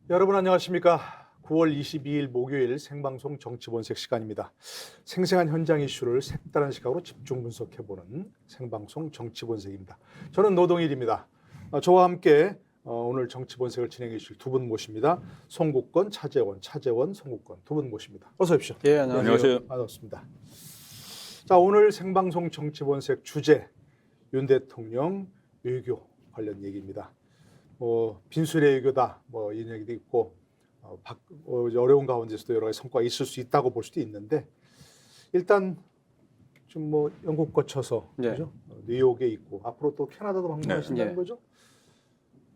여러분 안녕하십니까? 9월 22일 목요일 생방송 정치본색 시간입니다. 생생한 현장 이슈를 색다른 시각으로 집중 분석해보는 생방송 정치본색입니다. 저는 노동일입니다. 저와 함께 오늘 정치본색을 진행해 주실 두 분 모십니다. 송국건, 차재원, 송국건 두 분 모십니다. 어서 오십시오. 예, 안녕하세요. 반갑습니다. 자, 오늘 생방송 정치본색 주제 윤 대통령 외교 관련 얘기입니다. 빈술의 외교다 이런 얘기도 있고 어려운 가운데서도 여러 가지 성과가 있을 수 있다고 볼 수도 있는데 일단 좀 영국 거쳐서 네. 그죠? 뉴욕에 있고 앞으로 또 캐나다도 방문하신다는 네. 거죠?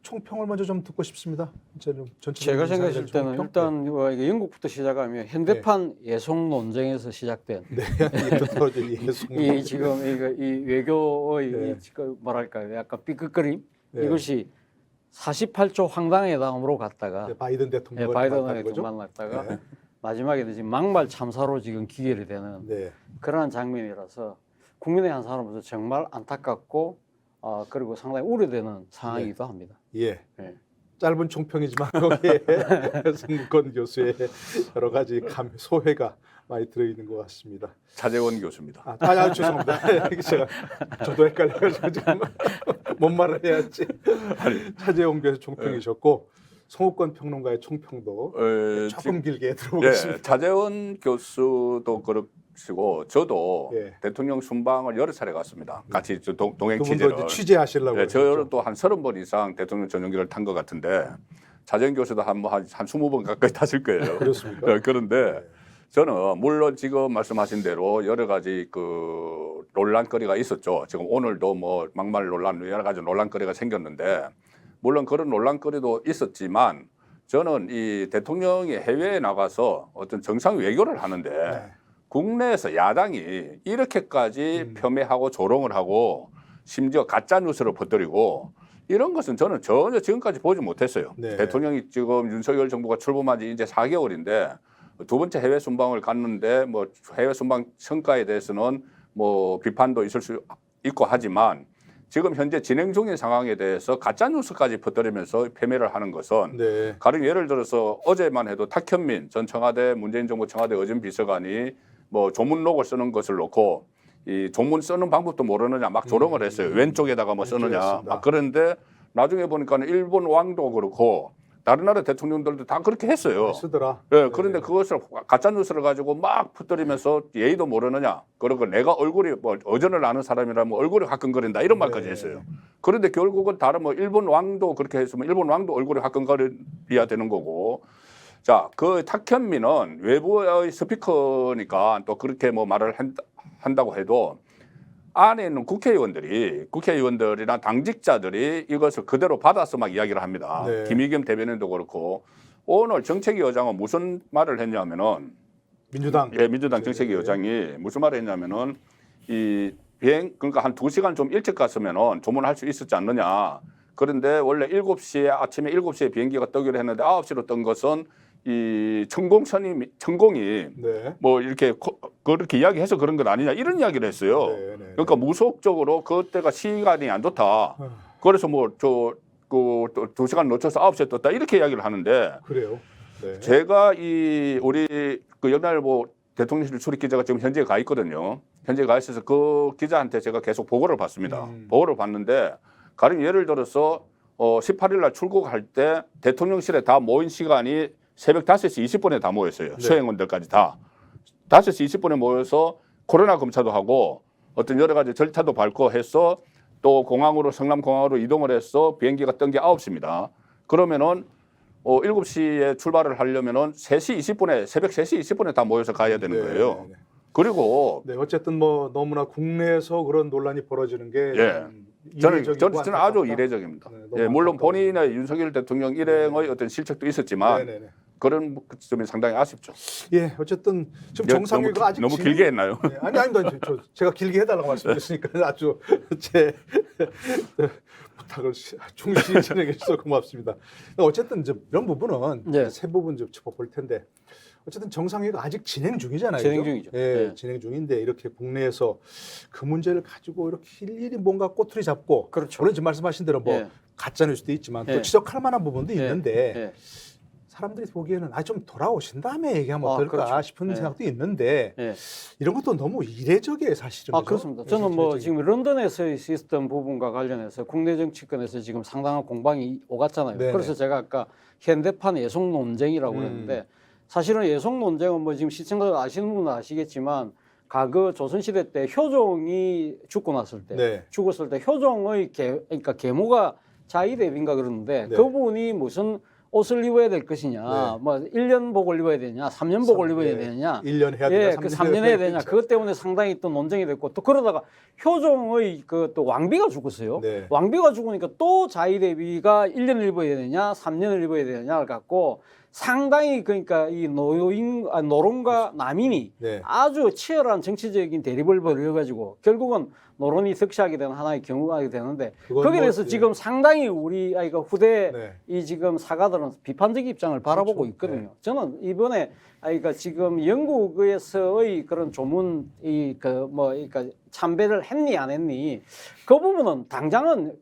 총평을 먼저 좀 듣고 싶습니다. 제가 생각했을 때는 일단 이게 영국부터 시작하면 현대판 예속 논쟁에서 시작된 이 지금 이 외교의 뭐랄까요, 약간 삐끗거림 이것이 48조 황당회담으로 갔다가 바이든 대통령 만났다가 마지막에 지금 막말 참사로 지금 기결이 되는 그러한 장면이라서 국민의 한 사람으로서 정말 안타깝고 그리고 상당히 우려되는 상황이기도 합니다. 예. 짧은 총평이지만 거기에 송국건 교수의 여러 가지 소회가 많이 들어있는 것 같습니다. 차재원 교수입니다. 죄송합니다. 저도 헷갈려가지고 지금 뭔 말을 해야지. 차재원 교수 총평이셨고 송국건 평론가의 총평도 조금 길게 들어보겠습니다. 차재원 교수도 그렇고 저도 대통령 순방을 여러 차례 갔습니다. 같이 동행 취재를. 취재하시려고. 저도 한 30번 이상 대통령 전용기를 탄 것 같은데 차재원 교수도 한 20번 가까이 탔을 거예요. 그렇습니까? 그런데 저는 물론 지금 말씀하신 대로 여러 가지 그 논란거리가 있었죠. 지금 오늘도 막말 논란 여러 가지 논란거리가 생겼는데 물론 그런 논란거리도 있었지만 저는 이 대통령이 해외에 나가서 어떤 정상 외교를 하는데 국내에서 야당이 이렇게까지 폄훼하고 조롱을 하고 심지어 가짜 뉴스를 퍼뜨리고 이런 것은 저는 전혀 지금까지 보지 못했어요. 대통령이 지금 윤석열 정부가 출범한 지 이제 4개월인데 두 번째 해외 순방을 갔는데 해외 순방 성과에 대해서는 비판도 있을 수 있고 하지만 지금 현재 진행 중인 상황에 대해서 가짜 뉴스까지 퍼뜨리면서 폄훼를 하는 것은 가령 예를 들어서 어제만 해도 탁현민 전 청와대 문재인 정부 청와대 의전 비서관이 조문록을 쓰는 것을 놓고 이 조문 쓰는 방법도 모르느냐 막 조롱을 했어요. 왼쪽에다가 쓰느냐 막 그런데 나중에 보니까는 일본 왕도 그렇고 다른 나라 대통령들도 다 그렇게 했어요. 쓰더라. 그런데 그것을 가짜 뉴스를 가지고 막 퍼뜨리면서 예의도 모르느냐. 그리고 내가 얼굴이 어전을 아는 사람이라면 얼굴이 화끈거린다 이런 말까지 했어요. 그런데 결국은 다른 일본 왕도 그렇게 했으면 일본 왕도 얼굴이 화끈거려야 되는 거고. 자, 그 탁현민은 외부의 스피커니까 또 그렇게 말을 한다고 해도 안에 있는 국회의원들이나 당직자들이 이것을 그대로 받아서 막 이야기를 합니다. 김의겸 대변인도 그렇고 오늘 정책위 의장은 무슨 말을 했냐면은 민주당 정책위 의장이 무슨 말을 했냐면은 그러니까 한 2시간 좀 일찍 갔으면은 조문할 수 있었지 않느냐. 그런데 원래 아침에 7시에 비행기가 뜨기로 했는데 9시로 뜬 것은 이 천공이 이렇게 그렇게 이야기해서 그런 건 아니냐 이런 이야기를 했어요. 그러니까 무속적으로 그때가 시간이 안 좋다. 그래서 2시간 놓쳐서 9시에 떴다 이렇게 이야기를 하는데 그래요. 제가 우리 그 연합일보 대통령실 출입 기자가 지금 현지에 가 있거든요. 현지에 가 있어서 그 기자한테 제가 계속 보고를 받습니다. 보고를 받는데 가령 예를 들어서 18일 날 출국할 때 대통령실에 다 모인 시간이 새벽 5시 20분에 다 모였어요. 수행원들까지 다. 5시 20분에 모여서 코로나 검사도 하고 어떤 여러 가지 절차도 밟고 해서 또 성남공항으로 이동을 해서 비행기가 뜬 게 9시입니다. 그러면은 7시에 출발을 하려면은 새벽 3시 20분에 다 모여서 가야 되는 거예요. 그리고 어쨌든 너무나 국내에서 그런 논란이 벌어지는 게 저는 아주 이례적입니다. 물론 본인의 윤석열 대통령 일행의 어떤 실책도 있었지만 그런 점이 상당히 아쉽죠. 어쨌든 지금 정상회의가 아직 너무 길게 했나요? 아닙니다. 제가 길게 해달라고 말씀드렸으니까 아주 제 부탁을 충실히 진행해 주셔서 고맙습니다. 어쨌든 이런 부분은 세 부분 좀 짚어볼 텐데 어쨌든 정상회의가 아직 진행 중이잖아요. 진행 중이죠. 진행 중인데 이렇게 국내에서 그 문제를 가지고 이렇게 일일이 뭔가 꼬투리 잡고 물론 지금 말씀하신 대로 가짜 뉴스도 있지만 또 지적할 만한 부분도 있는데 사람들이 보기에는 좀 돌아오신 다음에 얘기하면 어떨까 그렇죠. 싶은 네. 생각도 있는데 네. 이런 것도 너무 이례적이에요, 사실은. 그죠? 그렇습니다. 저는 뭐 지금 런던에서 있었던 부분과 관련해서 국내 정치권에서 지금 상당한 공방이 오갔잖아요. 네네. 그래서 제가 아까 현대판 예속 논쟁이라고 그랬는데 사실은 예속 논쟁은 뭐 지금 시청자 아시는 분은 아시겠지만 과거 조선시대 때 효종이 죽고 났을 때 네. 죽었을 때 효종의 그러니까 계모가 자의대비인가 그러는데 네. 그분이 무슨 옷을 입어야 될 것이냐, 네. 뭐 1년 복을 입어야 되냐, 3년 복을 입어야 되냐, 1년 해야 되냐, 예, 그 3년 해야 되냐, 그것 때문에 상당히 또 논쟁이 됐고 또 그러다가 효종의 그 또 왕비가 죽었어요. 네. 왕비가 죽으니까 또 자의대비가 1년을 입어야 되냐, 3년을 입어야 되냐를 갖고 상당히 그러니까 이 노론과 남인이 네. 아주 치열한 정치적인 대립을 벌여가지고 결국은 노론이 득실하게 되는 하나의 경우가 되는데 그건 거기에 뭐, 대해서 예. 지금 상당히 우리 후대 네. 이 지금 사가들은 비판적 입장을 바라보고 그렇죠. 있거든요. 네. 저는 이번에 지금 영국에서의 그런 조문 그러니까 참배를 했니 안 했니 그 부분은 당장은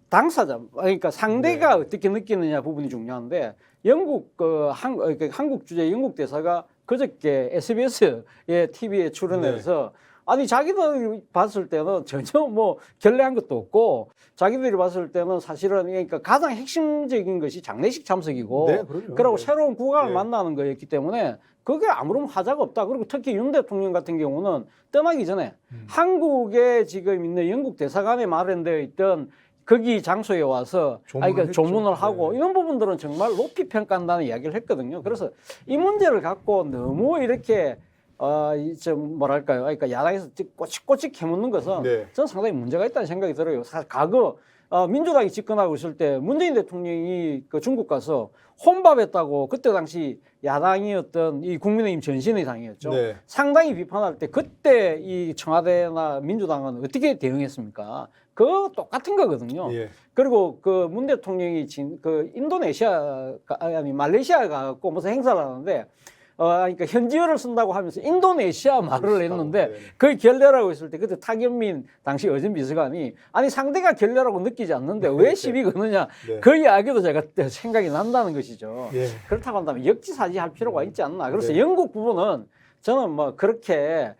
당사자 그러니까 상대가 네. 어떻게 느끼느냐 부분이 중요한데 영국 한국 주재 영국 대사가 그저께 SBS의 TV에 출연해서 아니 자기들이 봤을 때는 전혀 뭐 결례한 것도 없고 자기들이 봤을 때는 사실은 그러니까 가장 핵심적인 것이 장례식 참석이고 네, 그럼요. 그리고 네. 새로운 국왕을 네. 만나는 거였기 때문에 그게 아무런 하자가 없다. 그리고 특히 윤 대통령 같은 경우는 떠나기 전에 한국에 지금 있는 영국 대사관에 마련되어 있던 거기 장소에 와서 조문을 조문을 했죠. 하고 네. 이런 부분들은 정말 높이 평가한다는 이야기를 했거든요. 그래서 이 문제를 갖고 너무 이렇게 좀 뭐랄까요? 그러니까 야당에서 꼬치꼬치 캐묻는 것은 네. 저는 상당히 문제가 있다는 생각이 들어요. 과거 민주당이 집권하고 있을 때 문재인 대통령이 그 중국 가서 혼밥했다고 그때 당시 야당이었던 이 국민의힘 전신의 당이었죠. 네. 상당히 비판할 때 그때 이 청와대나 민주당은 어떻게 대응했습니까? 그거 똑같은 거거든요. 예. 그리고 그 문 대통령이 인도네시아 말레이시아 가고 무슨 행사를 하는데 그러니까 현지어를 쓴다고 하면서 인도네시아 말을 했는데 네. 그 결례라고 했을 때 그때 타경민 당시 의전비서관이 아니 상대가 결례라고 느끼지 않는데 왜 시비 거느냐 네. 그 이야기도 제가 생각이 난다는 것이죠. 예. 그렇다고 한다면 역지사지할 필요가 있지 않나. 그래서 네. 영국 부분은 저는 뭐 그렇게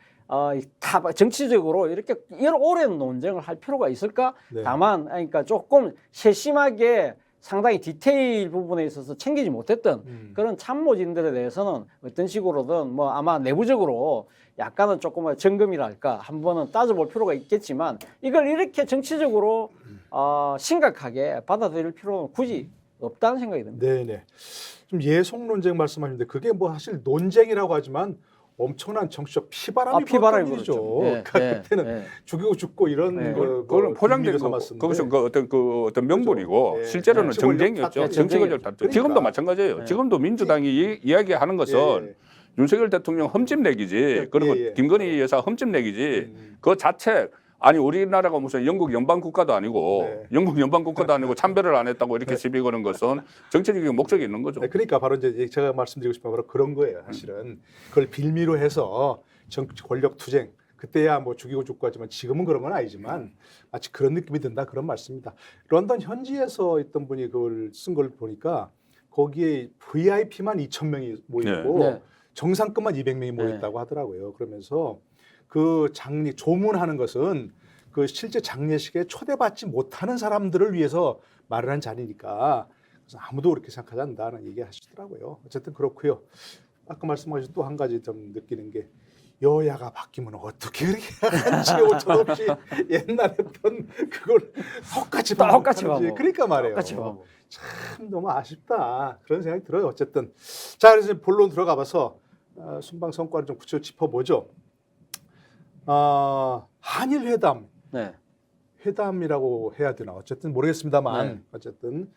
정치적으로 이렇게 오랜 논쟁을 할 필요가 있을까? 네. 다만 그러니까 조금 세심하게 상당히 디테일 부분에 있어서 챙기지 못했던 그런 참모진들에 대해서는 어떤 식으로든 뭐 아마 내부적으로 약간은 조금 점검이랄까 한번은 따져볼 필요가 있겠지만 이걸 이렇게 정치적으로 심각하게 받아들일 필요는 굳이 없다는 생각이 듭니다. 네네. 좀 예속 논쟁 말씀하셨는데 그게 뭐 사실 논쟁이라고 하지만 엄청난 정치적 피바람이 피바람이 불었던 일이죠. 그렇죠. 예, 그러니까 예, 그때는 예. 죽이고 죽고 이런 네. 그거는 포장된 거, 그것은 어떤 명분이고 네. 실제로는 정치 권력 정쟁이었죠. 다툼. 정치 권력 다툼. 그러니까. 지금도 마찬가지예요. 네. 지금도 민주당이 이야기하는 것은 예. 윤석열 대통령 흠집내기지, 그리고 예. 김건희 여사 흠집내기지, 그 자체 아니 우리나라가 무슨 영국 연방 국가도 아니고 네. 영국 연방 국가도 아니고 참배를 안 했다고 이렇게 시비 거는 것은 정치적인 목적이 있는 거죠. 네, 그러니까 바로 이제 제가 말씀드리고 싶은 건 바로 그런 거예요. 사실은 그걸 빌미로 해서 정치 권력 투쟁 그때야 뭐 죽이고 죽고 하지만 지금은 그런 건 아니지만 마치 그런 느낌이 든다 그런 말씀입니다. 런던 현지에서 있던 분이 그걸 쓴 걸 보니까 거기에 VIP만 2,000명이 모였고 네. 정상급만 200명이 모였다고 하더라고요. 그러면서 그 조문하는 것은 그 실제 장례식에 초대받지 못하는 사람들을 위해서 마련한 자리니까 그래서 아무도 그렇게 생각하지 않는다는 얘기 하시더라고요. 어쨌든 그렇고요. 아까 말씀하신 또 한 가지 좀 느끼는 게 여야가 바뀌면 어떻게 그렇게 한치 오천 없이 옛날에 했던 그걸 똑같이 반복하는지 그러니까 말이에요. 똑같이 반복. 참 너무 아쉽다 그런 생각이 들어요. 어쨌든 자 그래서 본론 들어가 봐서 순방 성과를 좀 구체적으로 짚어보죠. 한일 회담, 네. 회담이라고 해야 되나 어쨌든 모르겠습니다만 네. 어쨌든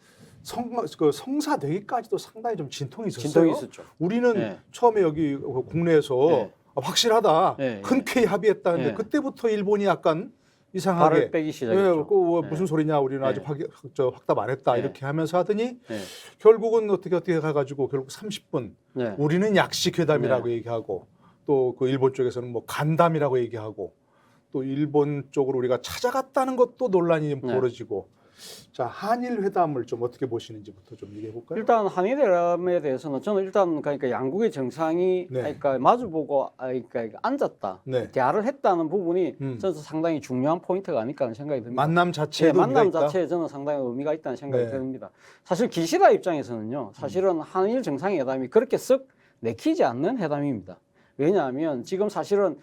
성사되기까지도 상당히 좀 진통이 있었어요. 진통이 있었죠. 우리는 네. 처음에 여기 국내에서 네. 확실하다, 네. 흔쾌히 합의했다는데 네. 그때부터 일본이 약간 이상하게 발을 빼기 시작했죠. 무슨 소리냐 우리는 네. 아직 확답 안 했다 네. 이렇게 하면서 하더니 네. 결국은 어떻게 가가지고 결국 30분 네. 우리는 약식 회담이라고 얘기하고 또 그 일본 쪽에서는 뭐 간담이라고 얘기하고 또 일본 쪽으로 우리가 찾아갔다는 것도 논란이 좀 네. 벌어지고 자, 한일 회담을 좀 어떻게 보시는지부터 좀 얘기해 볼까요? 일단 한일 회담에 대해서는 저는 일단 그러니까 양국의 정상이 네. 그러니까 마주보고 그러니까 앉았다, 네. 대화를 했다는 부분이 음. 저는 상당히 중요한 포인트가 아닐까 하는 생각이 듭니다. 만남 자체에 네, 만남 있다? 자체에 저는 상당히 의미가 있다는 생각이 네. 듭니다. 사실 기시다 입장에서는요, 사실은 한일 정상회담이 그렇게 썩 내키지 않는 회담입니다. 왜냐하면 지금 사실은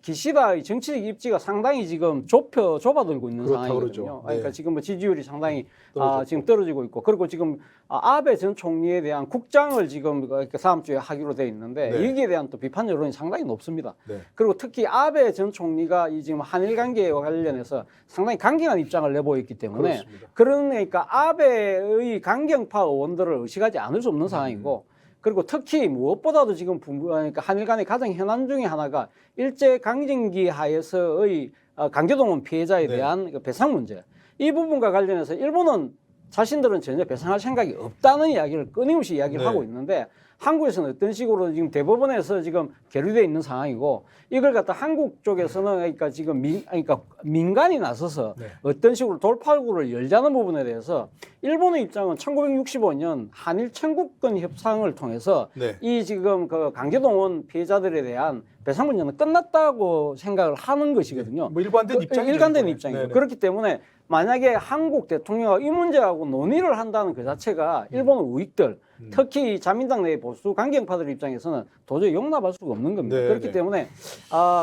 기시다의 정치적 입지가 상당히 지금 좁아들고 있는 그렇다고 상황이거든요. 그러죠. 그러니까 네. 지금 뭐 지지율이 상당히 떨어졌고. 지금 떨어지고 있고, 그리고 지금 아베 전 총리에 대한 국장을 지금 다음 주에 하기로 돼 있는데 네. 여기에 대한 또 비판 여론이 상당히 높습니다. 네. 그리고 특히 아베 전 총리가 이 지금 한일 관계와 관련해서 상당히 강경한 입장을 내보였기 때문에 그렇습니다. 그러니까 아베의 강경파 의원들을 의식하지 않을 수 없는 상황이고, 그리고 특히 무엇보다도 지금 그러니까 한일 간의 가장 현안 중에 하나가 일제 강점기 하에서의 강제동원 피해자에 네. 대한 그 배상 문제, 이 부분과 관련해서 일본은 자신들은 전혀 배상할 생각이 없다는 이야기를 끊임없이 이야기를 네. 하고 있는데, 한국에서는 어떤 식으로 지금 대법원에서 지금 계류되어 있는 상황이고, 이걸 갖다 한국 쪽에서는 그러니까 지금 그러니까 민간이 나서서 네. 어떤 식으로 돌파구를 열자는 부분에 대해서 일본의 입장은 1965년 한일 청구권 협상을 통해서 네. 이 지금 그 강제동원 피해자들에 대한 배상 문제는 끝났다고 생각을 하는 것이거든요. 뭐 일관된 입장이죠. 일관된 이번에. 입장이고, 네네. 그렇기 때문에 만약에 한국 대통령이 이 문제하고 논의를 한다는 그 자체가 일본 우익들, 특히 자민당 내 보수 강경파들 입장에서는 도저히 용납할 수가 없는 겁니다. 네, 그렇기 네. 때문에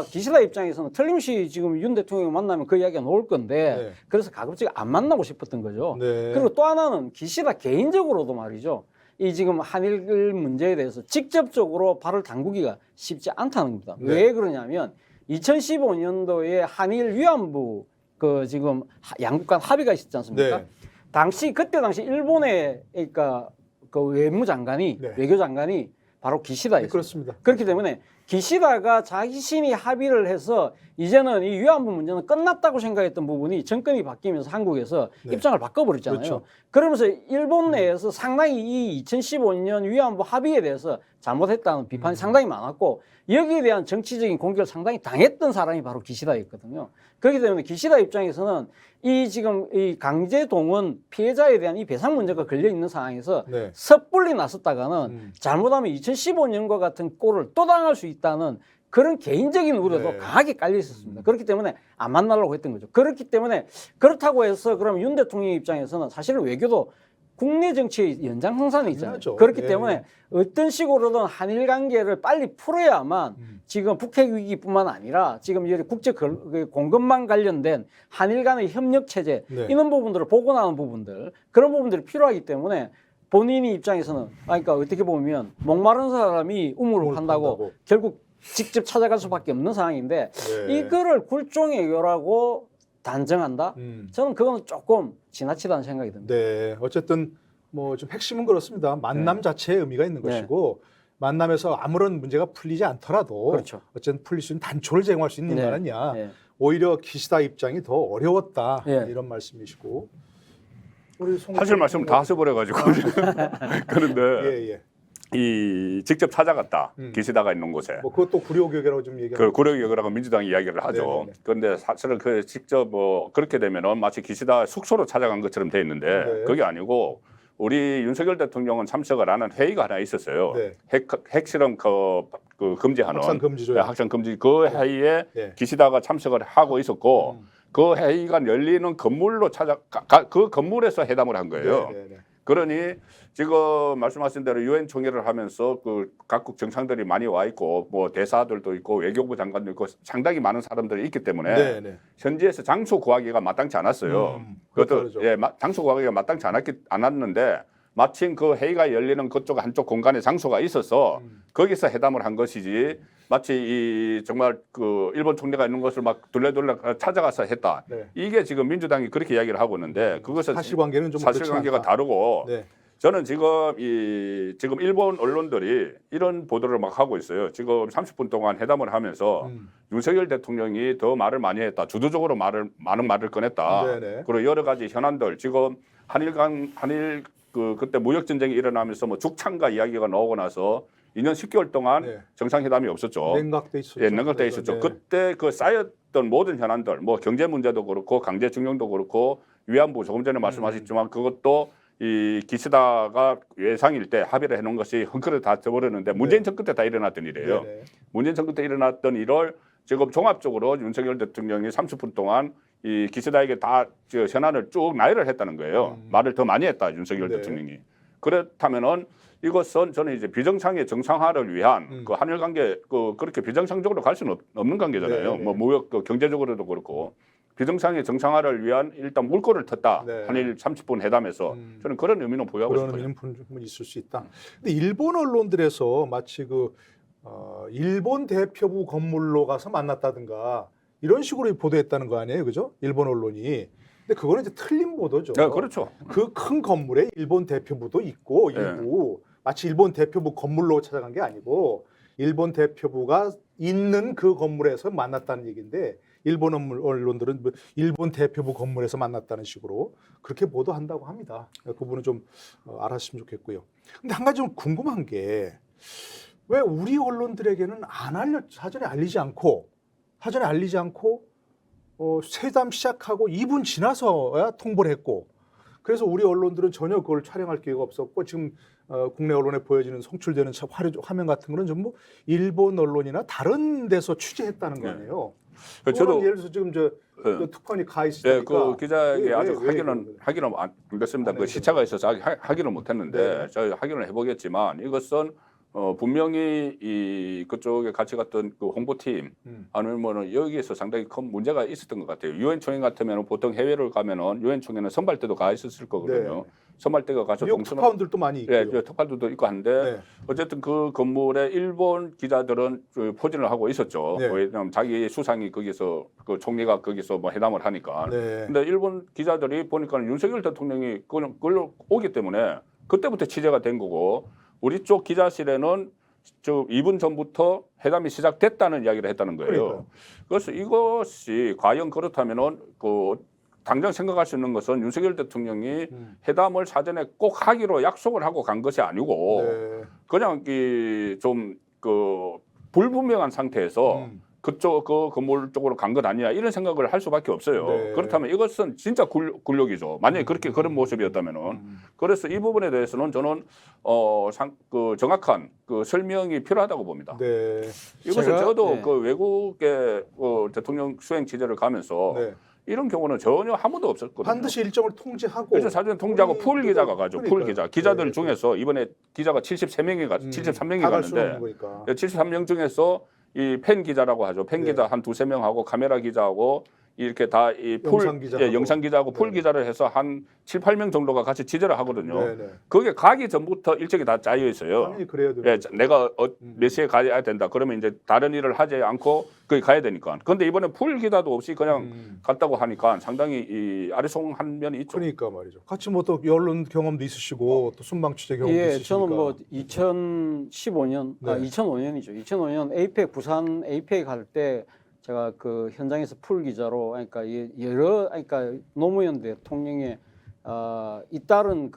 기시다 입장에서는 틀림없이 지금 윤 대통령 만나면 그 이야기가 나올 건데 네. 그래서 가급적 안 만나고 싶었던 거죠. 네. 그리고 또 하나는 기시다 개인적으로도 말이죠, 이 지금 한일 문제에 대해서 직접적으로 발을 담그기가 쉽지 않다는 겁니다. 네. 왜 그러냐면 2015년도에 한일 위안부 그 지금 양국 간 합의가 있었지 않습니까? 네. 그때 당시 일본의 그러니까 그 외무장관이 네. 외교장관이 바로 기시다였어요. 그렇습니다. 그렇기 때문에 기시다가 자신이 합의를 해서 이제는 이 위안부 문제는 끝났다고 생각했던 부분이 정권이 바뀌면서 한국에서 네. 입장을 바꿔버렸잖아요. 그렇죠. 그러면서 일본 내에서 상당히 이 2015년 위안부 합의에 대해서 잘못했다는 비판이 상당히 많았고, 여기에 대한 정치적인 공격을 상당히 당했던 사람이 바로 기시다였거든요. 그렇기 때문에 기시다 입장에서는 이 지금 이 강제동원 피해자에 대한 이 배상 문제가 걸려 있는 상황에서 네. 섣불리 나섰다가는 잘못하면 2015년과 같은 꼴을 또 당할 수 있다는 그런 개인적인 우려도 네. 강하게 깔려 있었습니다. 그렇기 때문에 안 만나려고 했던 거죠. 그렇기 때문에 그렇다고 해서 그럼 윤 대통령 입장에서는 사실은 외교도 국내 정치의 연장선상에 있잖아요. 당연하죠. 그렇기 예, 때문에 예. 어떤 식으로든 한일 관계를 빨리 풀어야만 지금 북핵 위기뿐만 아니라 지금 이 국제 공급망 관련된 한일 간의 협력 체제, 네. 이런 부분들을 복원하는 부분들, 그런 부분들이 필요하기 때문에 본인이 입장에서는 그러니까 어떻게 보면 목마른 사람이 우물을 판다고 결국 직접 찾아갈 수밖에 없는 상황인데, 네. 이거를 굴종의 외교라고 단정한다? 저는 그건 조금 지나치다는 생각이 듭니다. 네, 어쨌든 뭐 좀 핵심은 그렇습니다. 만남 자체에 의미가 있는 네. 것이고, 만남에서 아무런 문제가 풀리지 않더라도 그렇죠. 어쨌든 풀릴 수 있는 단초를 제공할 수 있는 거 아니냐. 네. 오히려 기시다 입장이 더 어려웠다. 네. 이런 말씀이시고. 우리 송 사실 말씀 다 써버려가지고 그런데 예, 예. 이 직접 찾아갔다 기시다가 있는 곳에 뭐 그것도 구려교계라고 좀 얘기하고. 그 고려역이라고 민주당이 이야기를 하죠. 네네네. 그런데 사실은 그 직접 뭐 그렇게 되면은 마치 기시다 숙소로 찾아간 것처럼 돼 있는데 네. 그게 아니고 우리 윤석열 대통령은 참석을 하는 회의가 하나 있었어요. 네. 핵실험 그 금지하는 확산 금지죠. 네, 확산 금지 그 회의에 네. 기시다가 참석을 하고 있었고 그 회의가 열리는 건물로 그 건물에서 회담을 한 거예요. 네, 네, 네. 그러니 지금 말씀하신 대로 유엔 총회를 하면서 그 각국 정상들이 많이 와 있고 뭐 대사들도 있고 외교부 장관도 있고 상당히 많은 사람들이 있기 때문에 네, 네. 현지에서 장소 구하기가 마땅치 않았어요. 그것도 그것도 장소 구하기가 마땅치 않았는데 마침 그 회의가 열리는 그쪽 한쪽 공간에 장소가 있어서 거기서 회담을 한 것이지, 마치 이 정말 그 일본 총리가 있는 것을 막 둘레둘레 찾아가서 했다. 네. 이게 지금 민주당이 그렇게 이야기를 하고 있는데 그것은 사실관계는 좀 사실관계가 그렇지 않다. 다르고 네. 저는 지금 지금 일본 언론들이 이런 보도를 막 하고 있어요. 지금 30분 동안 회담을 하면서 윤석열 대통령이 더 말을 많이 했다. 주도적으로 많은 말을 꺼냈다. 네네. 그리고 여러 가지 현안들 지금 한일 그때 무역 전쟁이 일어나면서 뭐 죽창가 이야기가 나오고 나서 2년 10개월 동안 네. 정상회담이 없었죠. 냉각돼 있었죠. 예, 냉각돼 있었죠. 네. 그때 그 쌓였던 모든 현안들, 뭐 경제 문제도 그렇고 강제징용도 그렇고 위안부 조금 전에 말씀하셨지만 그것도 이 기시다가 예상일 때 합의를 해놓은 것이 헝클에 다 져버렸는데 문재인 정권 때 다 일어났던 일이에요. 네네. 문재인 정권 때 일어났던 일을 지금 종합적으로 윤석열 대통령이 30분 동안 이 기시다에게 다 현안을 쭉 나열을 했다는 거예요. 말을 더 많이 했다 윤석열 네. 대통령이. 그렇다면은 이것은 저는 이제 비정상의 정상화를 위한 그 한일 관계 그렇게 비정상적으로 갈 수는 없는 관계잖아요. 네네. 뭐 무역 경제적으로도 그렇고 비정상의 정상화를 위한 일단 물꼬를 텄다. 네. 한일 30분 회담에서 저는 그런 의미는 보유하고 그런 싶어요. 의미는 분명히 있을 수 있다. 근데 일본 언론들에서 마치 일본 대표부 건물로 가서 만났다든가 이런 식으로 보도했다는 거 아니에요, 그죠? 일본 언론이. 근데 그거는 이제 틀린 보도죠. 네, 그렇죠. 그 큰 건물에 일본 대표부도 있고 일부 마치 일본 대표부 건물로 찾아간 게 아니고 일본 대표부가 있는 그 건물에서 만났다는 얘기인데 일본 언론들은 일본 대표부 건물에서 만났다는 식으로 그렇게 보도한다고 합니다. 그 부분은 좀 알았으면 좋겠고요. 근데 한 가지 좀 궁금한 게 왜 우리 언론들에게는 사전에 알리지 않고 회담 시작하고 2분 지나서야 통보를 했고 그래서 우리 언론들은 전혀 그걸 촬영할 기회가 없었고 지금 국내 언론에 보여지는 송출되는 화면 같은 거는 전부 일본 언론이나 다른 데서 취재했다는 거 아니에요. 저도 예를 들어서 지금 저 특파원이 가 네, 있으니까 그 기자에게 아직 그런 확인은 안 됐습니다. 그 시차가 있어서 아직 확인을 못했는데 네. 저희 확인을 해보겠지만 이것은 분명히 그쪽에 같이 갔던 그 홍보팀 아니면 여기에서 상당히 큰 문제가 있었던 것 같아요. 유엔 총회 같으면 보통 해외를 가면은 유엔 총회는 선발대도 가 있었을 거거든요. 네. 선발대가 가서 미국 특파원들도 많이 있고요. 네, 특파원들도 있고 한데 네. 어쨌든 그 건물에 일본 기자들은 포진을 하고 있었죠. 네. 왜냐하면 자기 수상이 거기서 그 총리가 거기서 뭐 회담을 하니까. 네. 근데 일본 기자들이 보니까 윤석열 대통령이 그걸로 오기 때문에 그때부터 취재가 된 거고 우리 쪽 기자실에는 2분 전부터 회담이 시작됐다는 이야기를 했다는 거예요. 그러니까요. 그래서 이것이 과연 그렇다면은 당장 생각할 수 있는 것은 윤석열 대통령이 회담을 사전에 꼭 하기로 약속을 하고 간 것이 아니고 네. 그냥 불분명한 상태에서 그쪽 그 건물 쪽으로 간 것 아니냐 이런 생각을 할 수밖에 없어요. 네. 그렇다면 이것은 진짜 굴욕이죠. 만약에 그런 모습이었다면은 그래서 이 부분에 대해서는 저는 정확한 설명이 필요하다고 봅니다. 네. 이것을 저도 네. 외국의 대통령 수행 취재를 가면서 네. 이런 경우는 전혀 아무도 없었거든요. 반드시 일정을 통제하고 그래서 사전 통제하고 풀 기자가 가죠. 풀 그러니까요. 기자들 네. 중에서 이번에 기자가 73명이 다 갈 수는 갔는데 없는 거니까. 73명 중에서 이 팬 기자라고 하죠. 팬 네. 기자 한 두세 명하고 카메라 기자하고 이렇게 다 이 영상 기자하고 풀 네. 기자를 해서 한 7, 8명 정도가 같이 취재를 하거든요. 네, 네. 그게 가기 전부터 일정이 다 짜여 있어요. 당연히 그래야 돼요. 예, 내가 몇 시에 가야 된다. 그러면 이제 다른 일을 하지 않고 거기 가야 되니까. 그런데 이번에 풀 기자도 없이 그냥 갔다고 하니까 상당히 이 아리송한 면이 있죠. 그러니까 말이죠. 같이 뭐 또 언론 경험도 있으시고 또 순방 취재 경험도 예, 있으시니까. 저는 뭐 2015년, 네. 2005년이죠. 2005년 에이펙 부산 에이펙 할 때 제가 그 현장에서 풀 기자로 그러니까 그러니까 노무현 대통령의 잇따른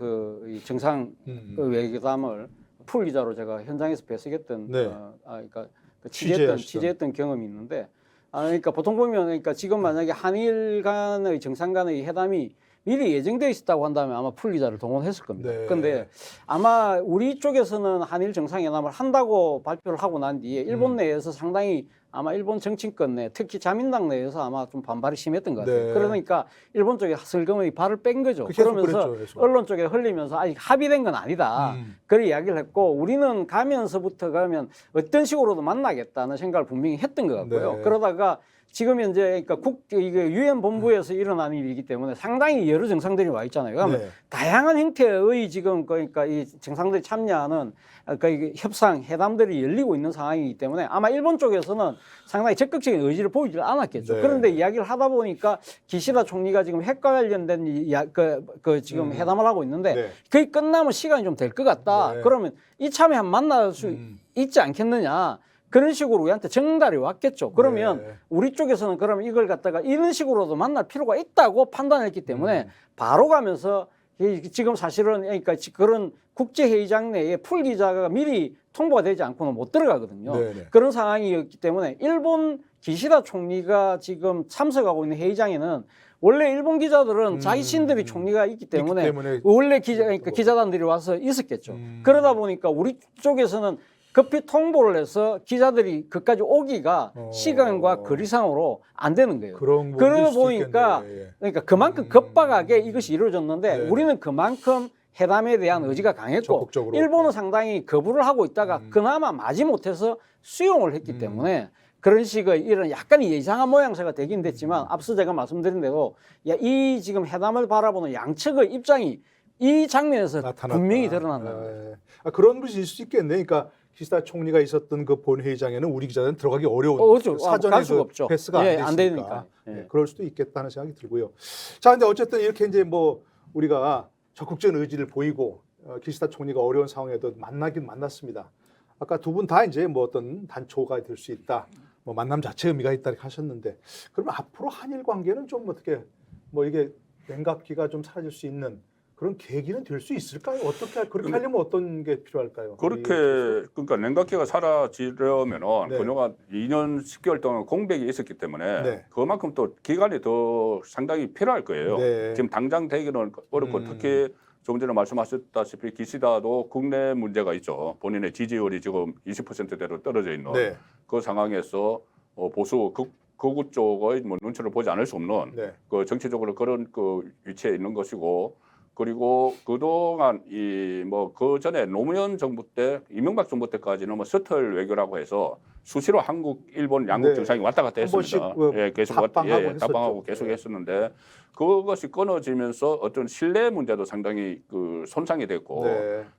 이 정상 그 외교담을 풀 기자로 제가 현장에서 배석했던 네. 그러니까 취재하시던. 취재했던 경험이 있는데 그러니까 보통 보면 그러니까 지금 만약에 한일 간의 정상 간의 회담이 미리 예정되어 있었다고 한다면 아마 풀 기자를 동원했을 겁니다. 네. 그런데 아마 우리 쪽에서는 한일 정상회담을 한다고 발표를 하고 난 뒤에 일본 내에서 상당히 아마 일본 정치권 내 특히 자민당 내에서 아마 좀 반발이 심했던 것 같아요. 네. 그러니까 일본 쪽에 슬금이 발을 뺀 거죠. 계속 그러면서 그랬죠, 계속. 언론 쪽에 흘리면서 아직 합의된 건 아니다. 그런 이야기를 했고 우리는 가면서부터 가면 어떤 식으로도 만나겠다는 생각을 분명히 했던 것 같고요. 네. 그러다가 지금 현재 그러니까 이게 유엔 본부에서 일어난 일이기 때문에 상당히 여러 정상들이 와 있잖아요. 그러면 네. 다양한 형태의 지금 그러니까 이 정상들이 참여하는 그러니까 이게 협상 회담들이 열리고 있는 상황이기 때문에 아마 일본 쪽에서는 상당히 적극적인 의지를 보이지 않았겠죠. 네. 그런데 이야기를 하다 보니까 기시다 총리가 지금 핵과 관련된 지금 회담을 하고 있는데 네. 그게 끝나면 시간이 좀 될 것 같다. 네. 그러면 이참에 한 만날 수 있지 않겠느냐. 그런 식으로 우리한테 정달이 왔겠죠. 그러면 네. 우리 쪽에서는 그러면 이걸 갖다가 이런 식으로도 만날 필요가 있다고 판단했기 때문에 바로 가면서 지금 사실은 그러니까 그런 국제회의장 내에 풀 기자가 미리 통보가 되지 않고는 못 들어가거든요. 네네. 그런 상황이었기 때문에 일본 기시다 총리가 지금 참석하고 있는 회의장에는 원래 일본 기자들은 자기 신들이 총리가 있기 때문에 원래 그러니까 기자단들이 와서 있었겠죠. 그러다 보니까 우리 쪽에서는 급히 통보를 해서 기자들이 그까지 오기가 시간과 거리상으로 안 되는 거예요. 그러다 보니까 그러니까 그만큼 급박하게 이것이 이루어졌는데 네. 우리는 그만큼 회담에 대한 의지가 강했고 적극적으로. 일본은 상당히 거부를 하고 있다가 그나마 마지못해서 수용을 했기 때문에 그런 식의 이런 약간 예상한 모양새가 되긴 됐지만 앞서 제가 말씀드린 대로 이 지금 회담을 바라보는 양측의 입장이 이 장면에서 분명히 드러난다. 그런 것이 있을 수 있겠네. 그러니까 기시다 총리가 있었던 그 본회의장에는 우리 기자들은 들어가기 어려운 그렇죠. 사전에 갈 수가 그 없죠. 패스가 안 되니까 그럴 수도 있겠다는 생각이 들고요. 자, 근데 어쨌든 이렇게 이제 뭐 우리가 적극적인 의지를 보이고 기시다 총리가 어려운 상황에도 만나긴 만났습니다. 아까 두 분 다 이제 뭐 어떤 단초가 될 수 있다, 뭐 만남 자체 의미가 있다 이렇게 하셨는데 그러면 앞으로 한일 관계는 좀 어떻게 뭐 이게 냉각기가 좀 사라질 수 있는 그런 계기는 될 수 있을까요? 어떻게 그렇게 하려면 어떤 게 필요할까요? 그렇게 그러니까 냉각기가 사라지려면은 네. 그녀가 2년 10개월 동안 공백이 있었기 때문에 네. 그만큼 또 기간이 더 상당히 필요할 거예요. 네. 지금 당장 되기는 어렵고 특히 조금 전에 말씀하셨다시피 기시다도 국내 문제가 있죠. 본인의 지지율이 지금 20%대로 떨어져 있는 네. 그 상황에서 보수 극우 쪽의 뭐 눈치를 보지 않을 수 없는 네. 그 정치적으로 그런 그 위치에 있는 것이고. 그리고 그동안 이 뭐 그 전에 노무현 정부 때 이명박 정부 때까지는 뭐 셔틀 외교라고 해서 수시로 한국, 일본 양국 네. 정상이 왔다 갔다 했습니다. 계속 답방하고 계속 했었는데 그것이 끊어지면서 어떤 신뢰 문제도 상당히 그 손상이 됐고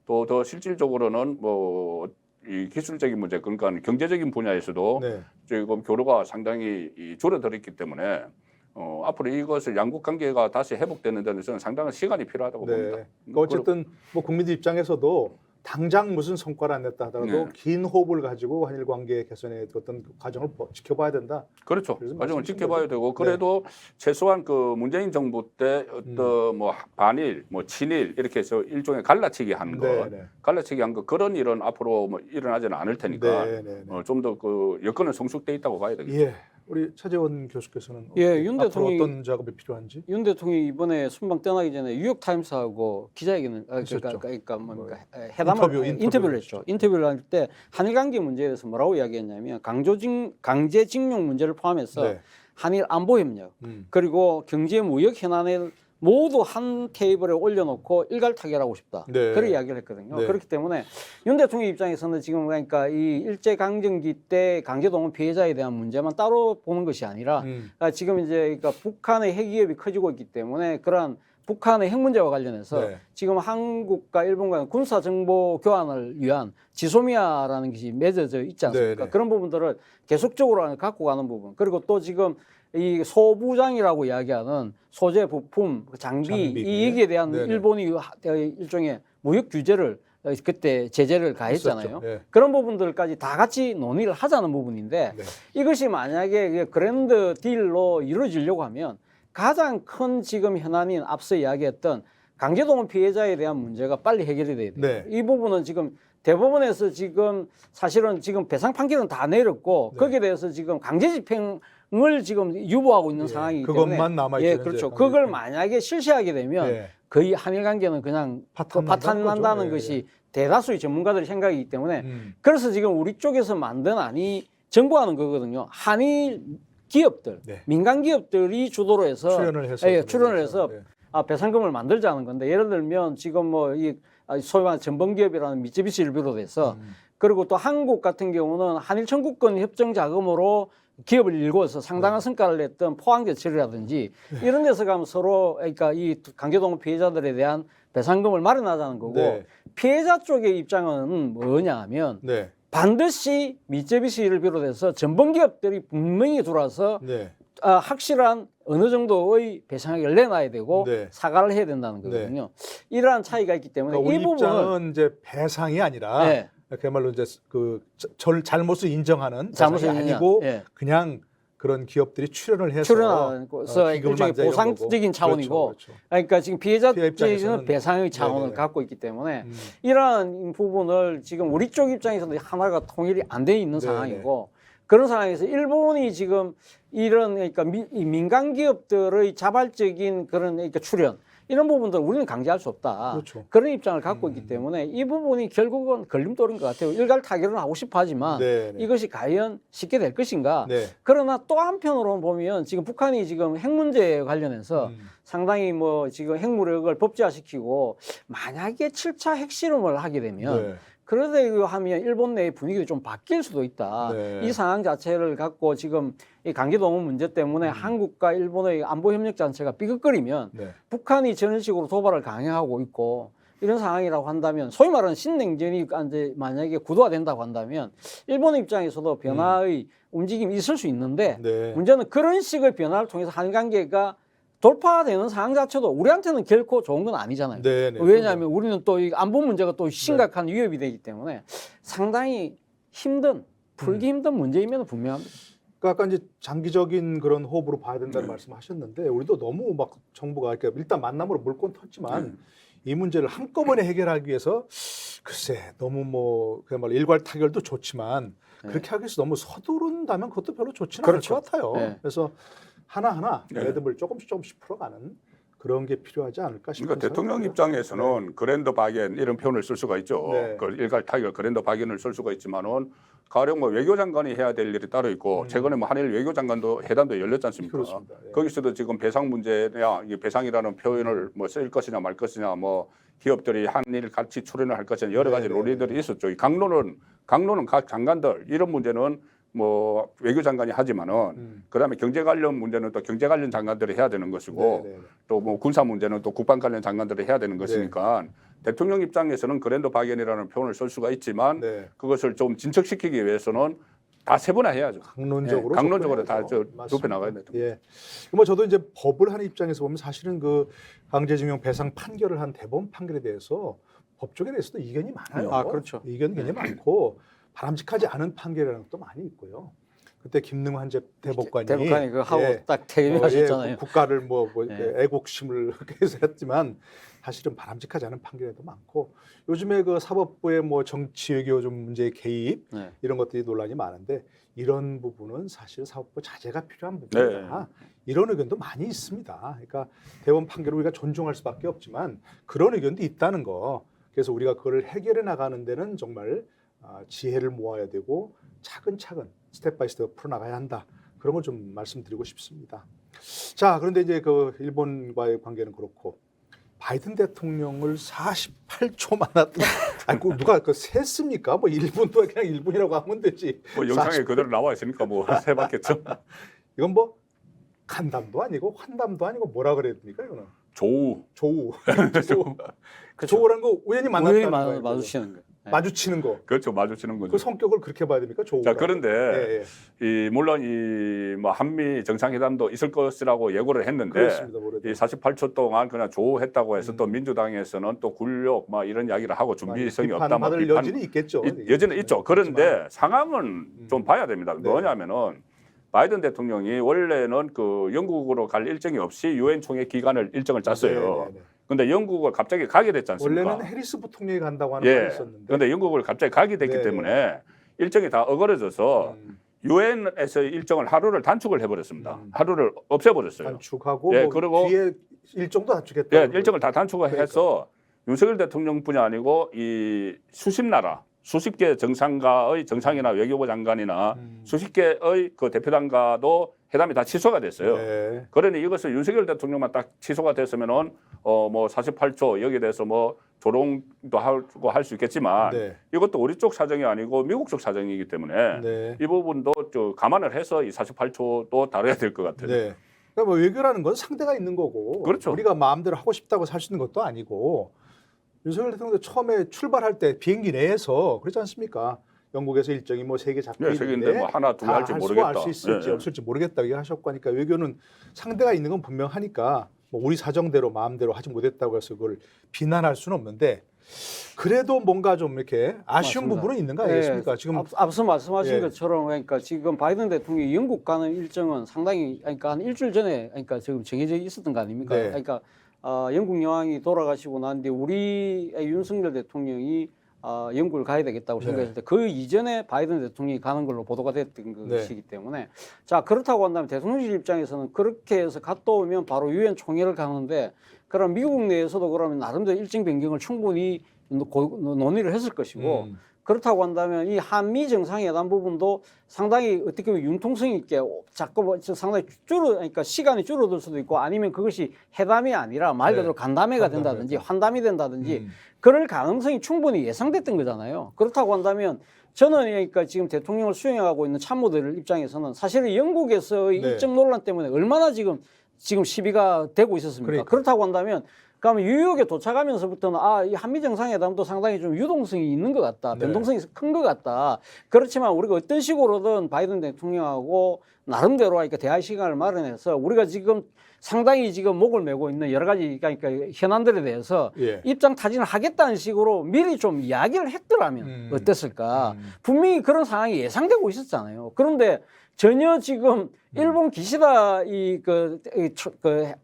또 더 실질적으로는 뭐 이 기술적인 문제 그러니까 경제적인 분야에서도 지금 교류가 상당히 줄어들었기 때문에. 앞으로 이것을 양국 관계가 다시 회복되는 데는 저는 상당한 시간이 필요하다고 봅니다. 그러니까 어쨌든 뭐 국민들 입장에서도 당장 무슨 성과를 안 냈다 하더라도 긴 호흡을 가지고 한일 관계 개선의 어떤 과정을 지켜봐야 된다. 그렇죠. 과정을 지켜봐야 되고 그래도 최소한 그 문재인 정부 때 어떤 뭐 반일, 뭐 친일 이렇게 해서 일종의 갈라치기 한 것, 갈라치기 한 것 그런 일은 앞으로 뭐 일어나지는 않을 테니까 좀 더 그 여건은 성숙돼 있다고 봐야 되겠죠. 예. 우리 차재원 교수께서는 윤 대통령이 어떤 작업이 필요한지? 윤 대통령이 이번에 순방 떠나기 전에 뉴욕 타임스하고 기자회견을 그러니까 뭡니까 인터뷰를 했죠. 인터뷰를 할 때 한일 관계 문제에 대해서 뭐라고 이야기했냐면 강제징용 문제를 포함해서 한일 안보 협력 그리고 경제 무역 현안을 모두 한 테이블에 올려놓고 일괄 타결하고 싶다. 그런 이야기를 했거든요. 그렇기 때문에 윤 대통령 입장에서는 지금 그러니까 이 일제 강점기 때 강제동원 피해자에 대한 문제만 따로 보는 것이 아니라 지금 이제 그러니까 북한의 핵위협이 커지고 있기 때문에 그러한 북한의 핵 문제와 관련해서 지금 한국과 일본과의 군사 정보 교환을 위한 지소미아라는 것이 맺어져 있지 않습니까? 그런 부분들을 계속적으로 갖고 가는 부분. 그리고 또 지금 이 소부장이라고 이야기하는 소재 부품, 장비 이 얘기에 대한 일본이 일종의 무역 규제를 그때 제재를 가했잖아요. 그런 부분들까지 다 같이 논의를 하자는 부분인데 이것이 만약에 그랜드 딜로 이루어지려고 하면 가장 큰 지금 현안인 앞서 이야기했던 강제동원 피해자에 대한 문제가 빨리 해결이 돼야 돼요. 이 부분은 지금 대법원에서 지금 사실은 지금 배상 판결은 다 내렸고 거기에 대해서 지금 강제 집행을 지금 유보하고 있는 상황이기 때문에 그것만 남아있는 그렇죠. 그걸 만약에 실시하게 되면 거의 한일 관계는 그냥 파탄난다는 것이 대다수의 전문가들의 생각이기 때문에 그래서 지금 우리 쪽에서 만든 안이 정부하는 거거든요. 한일 기업들, 민간 기업들이 주도로 해서 출연을 해서 배상금을 만들자는 건데 예를 들면 지금 뭐 이 소위 말하는 전범기업이라는 미쯔비시를 비롯해서 그리고 또 한국 같은 경우는 한일 청구권 협정 자금으로 기업을 일궈서 상당한 성과를 냈던 포항제철이라든지 이런 데서 가면 서로 그러니까 이 강제동원 피해자들에 대한 배상금을 마련하자는 거고 피해자 쪽의 입장은 뭐냐 하면 반드시 미쯔비시를 비롯해서 전범기업들이 분명히 들어와서 확실한 어느 정도의 배상액을 내놔야 되고 사과를 해야 된다는 거거든요. 이러한 차이가 있기 때문에 그러니까 이 우리 부분은 입장은 이제 배상이 아니라 그야말로 이제 그 잘못을 인정하는 잘못이 아니고 그냥 그런 기업들이 출연을 해서 일종의 보상적인 차원이고 그러니까 지금 피해자 입장에서는 배상의 차원을 갖고 있기 때문에 이러한 부분을 지금 우리 쪽 입장에서는 하나가 통일이 안 돼 있는 상황이고 그런 상황에서 일본이 지금 이런 그러니까 이 민간 기업들의 자발적인 그런 그러니까 출연 이런 부분들 우리는 강제할 수 없다. 그렇죠. 그런 입장을 갖고 있기 때문에 이 부분이 결국은 걸림돌인 것 같아요. 일괄 타결은 하고 싶어 하지만 네, 네. 이것이 과연 쉽게 될 것인가. 네. 그러나 또 한편으로 보면 지금 북한이 지금 핵 문제에 관련해서 음. 상당히 뭐 지금 핵무력을 법제화시키고 만약에 7차 핵실험을 하게 되면 네. 그러다 하면 일본 내의 분위기도 좀 바뀔 수도 있다. 네. 이 상황 자체를 갖고 지금 이 강제동원 문제 때문에 한국과 일본의 안보 협력 자체가 삐걱거리면 네. 북한이 저런 식으로 도발을 강행하고 있고 이런 상황이라고 한다면 소위 말하는 신냉전이 이제 만약에 구도화된다고 한다면 일본 입장에서도 변화의 움직임이 있을 수 있는데 네. 문제는 그런 식의 변화를 통해서 한관계가 돌파되는 상황 자체도 우리한테는 결코 좋은 건 아니잖아요. 네, 네. 왜냐하면 우리는 또 이 안보 문제가 또 심각한 위협이 되기 때문에 상당히 힘든 풀기 힘든 문제임에도 분명합니다. 그러니까 아까 이제 장기적인 그런 호흡으로 봐야 된다는 말씀하셨는데 우리도 너무 막 정부가 그러니까 일단 만남으로 물건 텄지만 이 문제를 한꺼번에 해결하기 위해서 글쎄 너무 뭐 그야말로 일괄 타결도 좋지만 그렇게 하기 위해서 너무 서두른다면 그것도 별로 좋지는 그렇죠. 않을 것 같아요. 네. 그래서 하나하나 네. 매듭을 조금씩 풀어가는 그런 게 필요하지 않을까 싶습니다. 그러니까 대통령 입장에서는 그랜드 바겐 이런 표현을 쓸 수가 있죠. 네. 그 일괄 타결 그랜드 바겐을 쓸 수가 있지만은 가령 뭐 외교장관이 해야 될 일이 따로 있고 최근에 뭐 한일 외교장관도 회담도 열렸지 않습니까? 그렇습니다. 예. 거기서도 지금 배상 문제냐 이 배상이라는 표현을 뭐 쓸 것이냐 말 것이냐 뭐 기업들이 한일 같이 출연을 할 것이냐 여러 가지 네, 논의들이 있었죠. 이 강론은 각 장관들 이런 문제는 뭐 외교장관이 하지만은 그다음에 경제 관련 문제는 또 경제 관련 장관들이 해야 되는 것이고 네, 네. 또 뭐 군사 문제는 또 국방 관련 장관들이 해야 되는 것이니까 대통령 입장에서는 그랜드 바겐이라는 표현을 쓸 쓸 수가 있지만 네. 그것을 좀 진척시키기 위해서는 다 세분화해야죠. 강론적으로 예, 강론적으로 다 접근해야죠. 좁혀 나가야 돼요. 예. 뭐 저도 이제 법을 하는 입장에서 보면 사실은 그 강제징용 배상 판결을 한 대법원 판결에 대해서 법조계 내에서도 이견이 많아요. 아, 그렇죠. 이견이 굉장히 많고 바람직하지 않은 판결이라는 것도 많이 있고요. 그때 김능환 대법관이 그 하고 예, 딱 퇴임하셨잖아요. 국가를 뭐 예. 애국심을 해서 했지만 사실은 바람직하지 않은 판결도 많고 요즘에 그 사법부의 뭐 정치 외교 좀 문제의 개입 네. 이런 것들이 논란이 많은데 이런 부분은 사실 사법부 자제가 필요한 부분이다. 이런 의견도 많이 있습니다. 그러니까 대법원 판결을 우리가 존중할 수밖에 없지만 그런 의견도 있다는 거. 그래서 우리가 그걸 해결해 나가는 데는 정말 지혜를 모아야 되고 차근차근 스텝 바이 스텝 풀어나가야 한다. 그런 걸 좀 말씀드리고 싶습니다. 자, 그런데 이제 그 일본과의 관계는 그렇고 바이든 대통령을 48초 만났다. 아니, 누가 그 셌습니까? 뭐 1분도 그냥 1분이라고 하면 되지. 뭐 영상에 그대로 나와 있으니까 뭐 세봤겠죠. 이건 뭐 간담도 아니고 환담도 아니고 뭐라 그래야 됩니까? 이거는 조우. 조우. 그렇죠. 조우라는 거 우연히 만났다는 우연히 거예요. 마주치는 거예요. 네. 마주치는 거. 그렇죠. 마주치는 거죠. 그 성격을 그렇게 봐야 됩니까? 조우가. 자 그런데 예, 예. 이 물론 이 뭐 한미 정상회담도 있을 것이라고 예고를 했는데 그렇습니다. 모레도. 이 48초 동안 그냥 조우했다고 해서 또 민주당에서는 또 굴욕 막 이런 이야기를 하고 준비성이 없다 뭐 비판받을 여지는 있겠죠. 여지는 있죠. 그런데 그렇지만. 상황은 좀 봐야 됩니다. 네. 뭐냐면은 바이든 대통령이 원래는 그 영국으로 갈 일정이 없이 유엔 총회 기간을 일정을 짰어요. 네. 근데 영국을 갑자기 가게 됐지 않습니까? 원래는 해리스 부통령이 간다고 하는 말이 있었는데. 그런데 영국을 갑자기 가게 됐기 네. 때문에 일정이 다 어그러져서 유엔에서 일정을 하루를 단축을 해버렸습니다. 하루를 없애버렸어요. 단축하고 예, 뭐 그리고 뒤에 일정도 단축했다. 예, 일정을 다 단축을 그러니까. 해서 윤석열 대통령뿐이 아니고 이 수십 나라, 수십 개 정상과의 정상이나 외교부 장관이나 수십 개의 그 대표단과도 회담이 다 취소가 됐어요. 네. 그러니 이것을 윤석열 대통령만 딱 취소가 됐으면은 뭐 48초 여기에 대해서 뭐 조롱도 하고 할 수 있겠지만 네. 이것도 우리 쪽 사정이 아니고 미국 쪽 사정이기 때문에 네. 이 부분도 좀 감안을 해서 이 48초도 다뤄야 될 것 같아요. 네. 그러니까 뭐 외교라는 건 상대가 있는 거고 그렇죠. 우리가 마음대로 하고 싶다고 살 수 있는 것도 아니고 윤석열 대통령도 처음에 출발할 때 비행기 내에서 그렇지 않습니까? 영국에서 일정이 뭐 3개 잡혀 네, 있는데 세계인데 뭐 하나 둘 할지 모르겠다. 할수 있을지 네. 없을지 모르겠다 얘기하셨고 하니까 외교는 상대가 있는 건 분명하니까 뭐 우리 사정대로 마음대로 하지 못했다고 해서 그걸 비난할 수는 없는데 그래도 뭔가 좀 이렇게 아쉬운 맞습니다. 부분은 있는 거 아니겠습니까? 예, 지금 앞서 말씀하신 예. 것처럼 그러니까 지금 바이든 대통령이 영국 가는 일정은 상당히 그러니까 한 일주일 전에 그러니까 지금 정해져 있었던 거 아닙니까? 네. 그러니까 영국 여왕이 돌아가시고 난 뒤에 우리 윤석열 대통령이 영국을 가야 되겠다고 생각했을 때 그 이전에 바이든 대통령이 가는 걸로 보도가 됐던 것이기 때문에 자 그렇다고 한다면 대통령실 입장에서는 그렇게 해서 갔다 오면 바로 유엔 총회를 가는데 그럼 미국 내에서도 그러면 나름대로 일정 변경을 충분히 논의를 했을 것이고 그렇다고 한다면 이 한미 정상회담 부분도 상당히 어떻게 보면 융통성 있게 자꾸 상당히 그러니까 시간이 줄어들 수도 있고 아니면 그것이 회담이 아니라 말 그대로 간담회가 된다든지 환담이 된다든지 그럴 가능성이 충분히 예상됐던 거잖아요. 그렇다고 한다면 저는 그러니까 지금 대통령을 수행하고 있는 참모들 입장에서는 사실은 영국에서의 일정 논란 때문에 얼마나 지금 시비가 되고 있었습니까? 그러니까. 그렇다고 한다면 그러면 뉴욕에 도착하면서부터는 이 한미 정상회담도 상당히 좀 유동성이 있는 것 같다. 변동성이 큰 것 같다. 그렇지만 우리가 어떤 식으로든 바이든 대통령하고 나름대로 그러니까 대화 시간을 마련해서 우리가 지금 상당히 지금 목을 메고 있는 여러 가지 그러니까 현안들에 대해서 입장 타진을 하겠다는 식으로 미리 좀 이야기를 했더라면 어땠을까? 분명히 그런 상황이 예상되고 있었잖아요. 그런데 전혀 지금 일본 기시다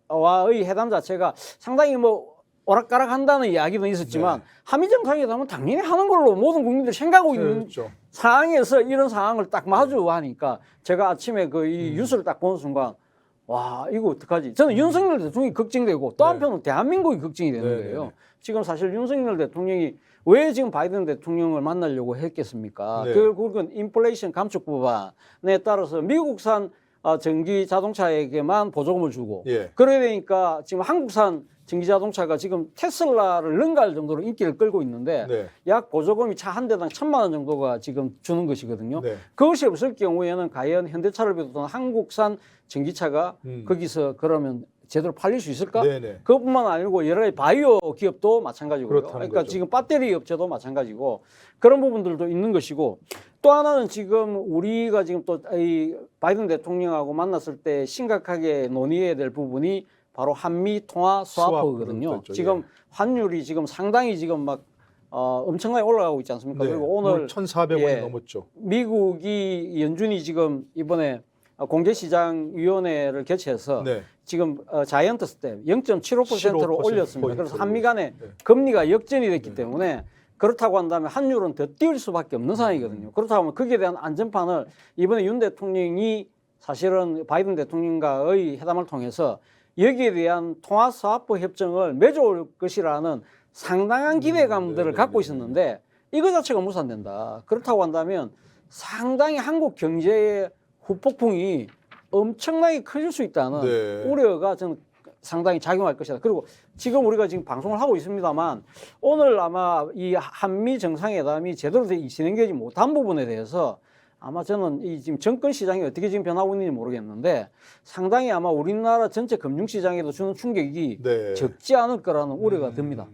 와의 회담 자체가 상당히 뭐 오락가락한다는 이야기는 있었지만 한미 정상회담은 당연히 하는 걸로 모든 국민들이 생각하고 있는 상황에서 이런 상황을 딱 마주하니까 제가 아침에 이 뉴스를 딱 보는 순간 와 이거 어떡하지? 저는 윤석열 대통령이 걱정되고 또 한편으로 대한민국이 걱정이 되는 거예요. 지금 사실 윤석열 대통령이 왜 지금 바이든 대통령을 만나려고 했겠습니까? 그건 인플레이션 감축 법안에 따라서 미국산 전기 자동차에게만 보조금을 주고 그러야 되니까 지금 한국산 전기 자동차가 지금 테슬라를 능가할 정도로 인기를 끌고 있는데 약 보조금이 차 한 대당 1,000만 원 정도가 지금 주는 것이거든요. 그것이 없을 경우에는 과연 현대차를 비롯한 한국산 전기차가 거기서 그러면 제대로 팔릴 수 있을까? 그것뿐만 아니고 여러 가지 바이오 기업도 마찬가지고요. 그러니까 거죠. 지금 배터리 업체도 마찬가지고 그런 부분들도 있는 것이고 또 하나는 지금 우리가 지금 또 이 바이든 대통령하고 만났을 때 심각하게 논의해야 될 부분이 바로 한미 통화 스와프거든요. 지금 환율이 지금 상당히 지금 막 엄청나게 올라가고 있지 않습니까? 그리고 오늘 1,400원이 넘었죠. 미국이 연준이 지금 이번에 공개시장위원회를 개최해서 지금 자이언트 스텝 0.75%로 올렸습니다. 그래서 한미 간에 금리가 역전이 됐기 때문에 그렇다고 한다면 환율은 더 뛸 수밖에 없는 상황이거든요. 그렇다고 하면 거기에 대한 안전판을 이번에 윤 대통령이 사실은 바이든 대통령과의 회담을 통해서 여기에 대한 통화 스와프 협정을 맺어올 것이라는 상당한 기대감들을 갖고 있었는데 이거 자체가 무산된다. 그렇다고 한다면 상당히 한국 경제의 후폭풍이 엄청나게 커질 수 있다는 우려가 저는 상당히 작용할 것이다. 그리고 지금 우리가 지금 방송을 하고 있습니다만 오늘 아마 이 한미 정상회담이 제대로 진행되지 못한 부분에 대해서 아마 저는 이 지금 정권 시장이 어떻게 지금 변하고 있는지 모르겠는데 상당히 아마 우리나라 전체 금융 시장에도 주는 충격이 적지 않을 거라는 우려가 듭니다.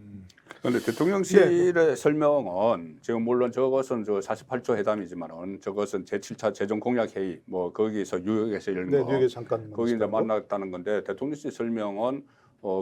그런데 대통령실의 설명은 지금 물론 저것은 48조 회담이지만은 저것은 제7차 재정 공약 회의 뭐 거기서 뉴욕에서 열린 거 뉴욕에 잠깐 거기 이제 만났다는 건데 대통령실 설명은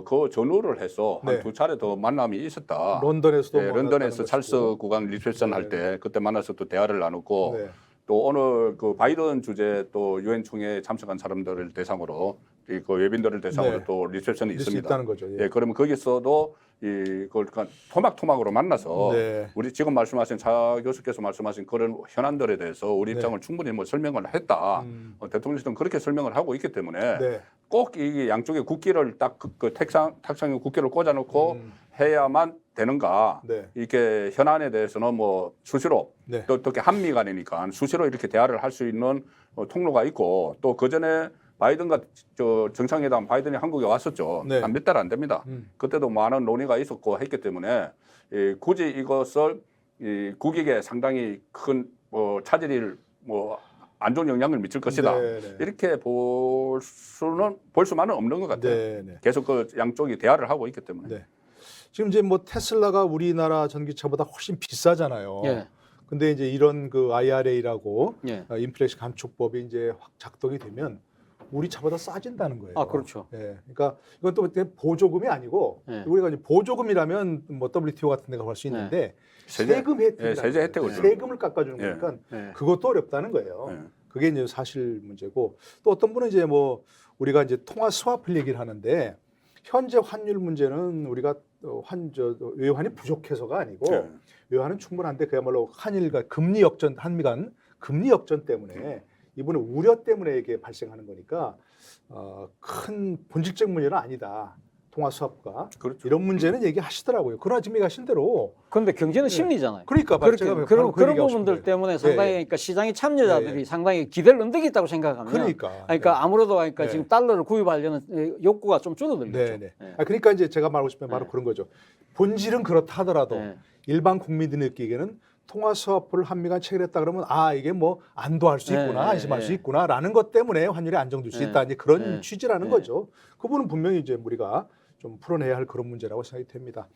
그 전후를 해서 한 두 차례 더 만남이 있었다. 런던에서도 런던에서 찰스 국왕 리셉션 할 때 그때 만나서 또 대화를 나누고 또 오늘 그 바이든 주재 또 유엔 총회에 참석한 사람들을 대상으로 그 외빈들을 대상으로 또 리셉션이 있습니다. 있다는 거죠. 그러면 거기서도 그걸 토막토막으로 만나서 우리 지금 말씀하신 차 교수께서 말씀하신 그런 현안들에 대해서 우리 입장을 충분히 뭐 설명을 했다. 대통령실은 그렇게 설명을 하고 있기 때문에 꼭 이 양쪽의 국기를 딱 그 탁상의 국기를 꽂아놓고 해야만 되는가? 이렇게 현안에 대해서는 뭐 수시로 또 어떻게 한미 간이니까 수시로 이렇게 대화를 할 수 있는 통로가 있고 또 그 전에 바이든과 정상회담 바이든이 한국에 왔었죠. 한 몇 달 안 됩니다. 그때도 많은 논의가 있었고 했기 때문에 굳이 이것을 국익에 상당히 큰 차질일 안 좋은 영향을 미칠 것이다. 이렇게 볼 수만은 없는 것 같아요. 계속 그 양쪽이 대화를 하고 있기 때문에. 지금 이제 뭐 테슬라가 우리나라 전기차보다 훨씬 비싸잖아요. 근데 이제 이런 그 IRA라고 인플레이션 감축법이 이제 확 작동이 되면 우리 차보다 싸진다는 거예요. 그렇죠. 그러니까 이건 또 보조금이 아니고 우리가 이제 보조금이라면 뭐 WTO 같은 데가 할 수 있는데 세금 혜택, 세제 혜택을 세금을 깎아주는 거니까 그것도 어렵다는 거예요. 그게 이제 사실 문제고 또 어떤 분은 이제 뭐 우리가 이제 통화 스와프를 얘기를 하는데 현재 환율 문제는 우리가 외환이 부족해서가 아니고 네. 외환은 충분한데 그야말로 한일과 금리 역전, 한미 간 금리 역전 때문에 이번에 우려 때문에 이게 발생하는 거니까 큰 본질적 문제는 아니다. 통화 수합과 그렇죠. 이런 문제는 얘기하시더라고요. 그러나 지금 얘기하신 대로 그런데 경제는 심리잖아요. 그러니까 그렇게 제가 그런 그 얘기하고 부분들 싶은데. 때문에 상당히 예. 그러니까 시장의 참여자들이 예. 상당히 기대를 언덕이 생각하면 그러니까 아무래도 그러니까 네. 지금 달러를 구입하려는 욕구가 좀 줄어들겠죠. 네네. 예. 그러니까 이제 제가 말하고 싶은 게 바로 네. 그런 거죠. 본질은 그렇다 하더라도 네. 일반 국민들이 느끼기에는 통화 수합을 한미 간 체결했다 그러면 이게 뭐 안도할 수 있구나, 네, 안심할 네. 수 있구나라는 것 때문에 환율이 안정될 수 네. 있다. 이제 그런 네. 취지라는 네. 거죠. 그 부분은 분명히 이제 우리가 좀 풀어내야 할 그런 문제라고 생각이 됩니다.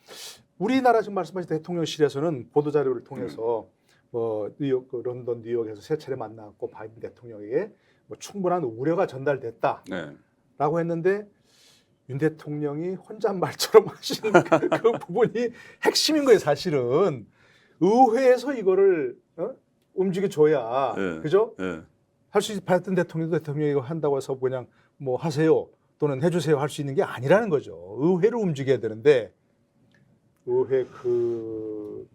우리나라 지금 말씀하신 대통령실에서는 보도 자료를 통해서 뭐 뉴욕, 런던, 뉴욕에서 세 차례 만났고 바이든 대통령에게 뭐 충분한 우려가 전달됐다라고 네. 했는데 윤 대통령이 혼잣말처럼 하시는 그 부분이 핵심인 거예요, 사실은. 의회에서 이거를 움직여줘야, 네. 그죠? 네. 할 수 있, 바이든 대통령도 대통령이 이거 한다고 해서 그냥 뭐 하세요 또는 해주세요 할 수 있는 게 아니라는 거죠. 의회를 움직여야 되는데, 의회 그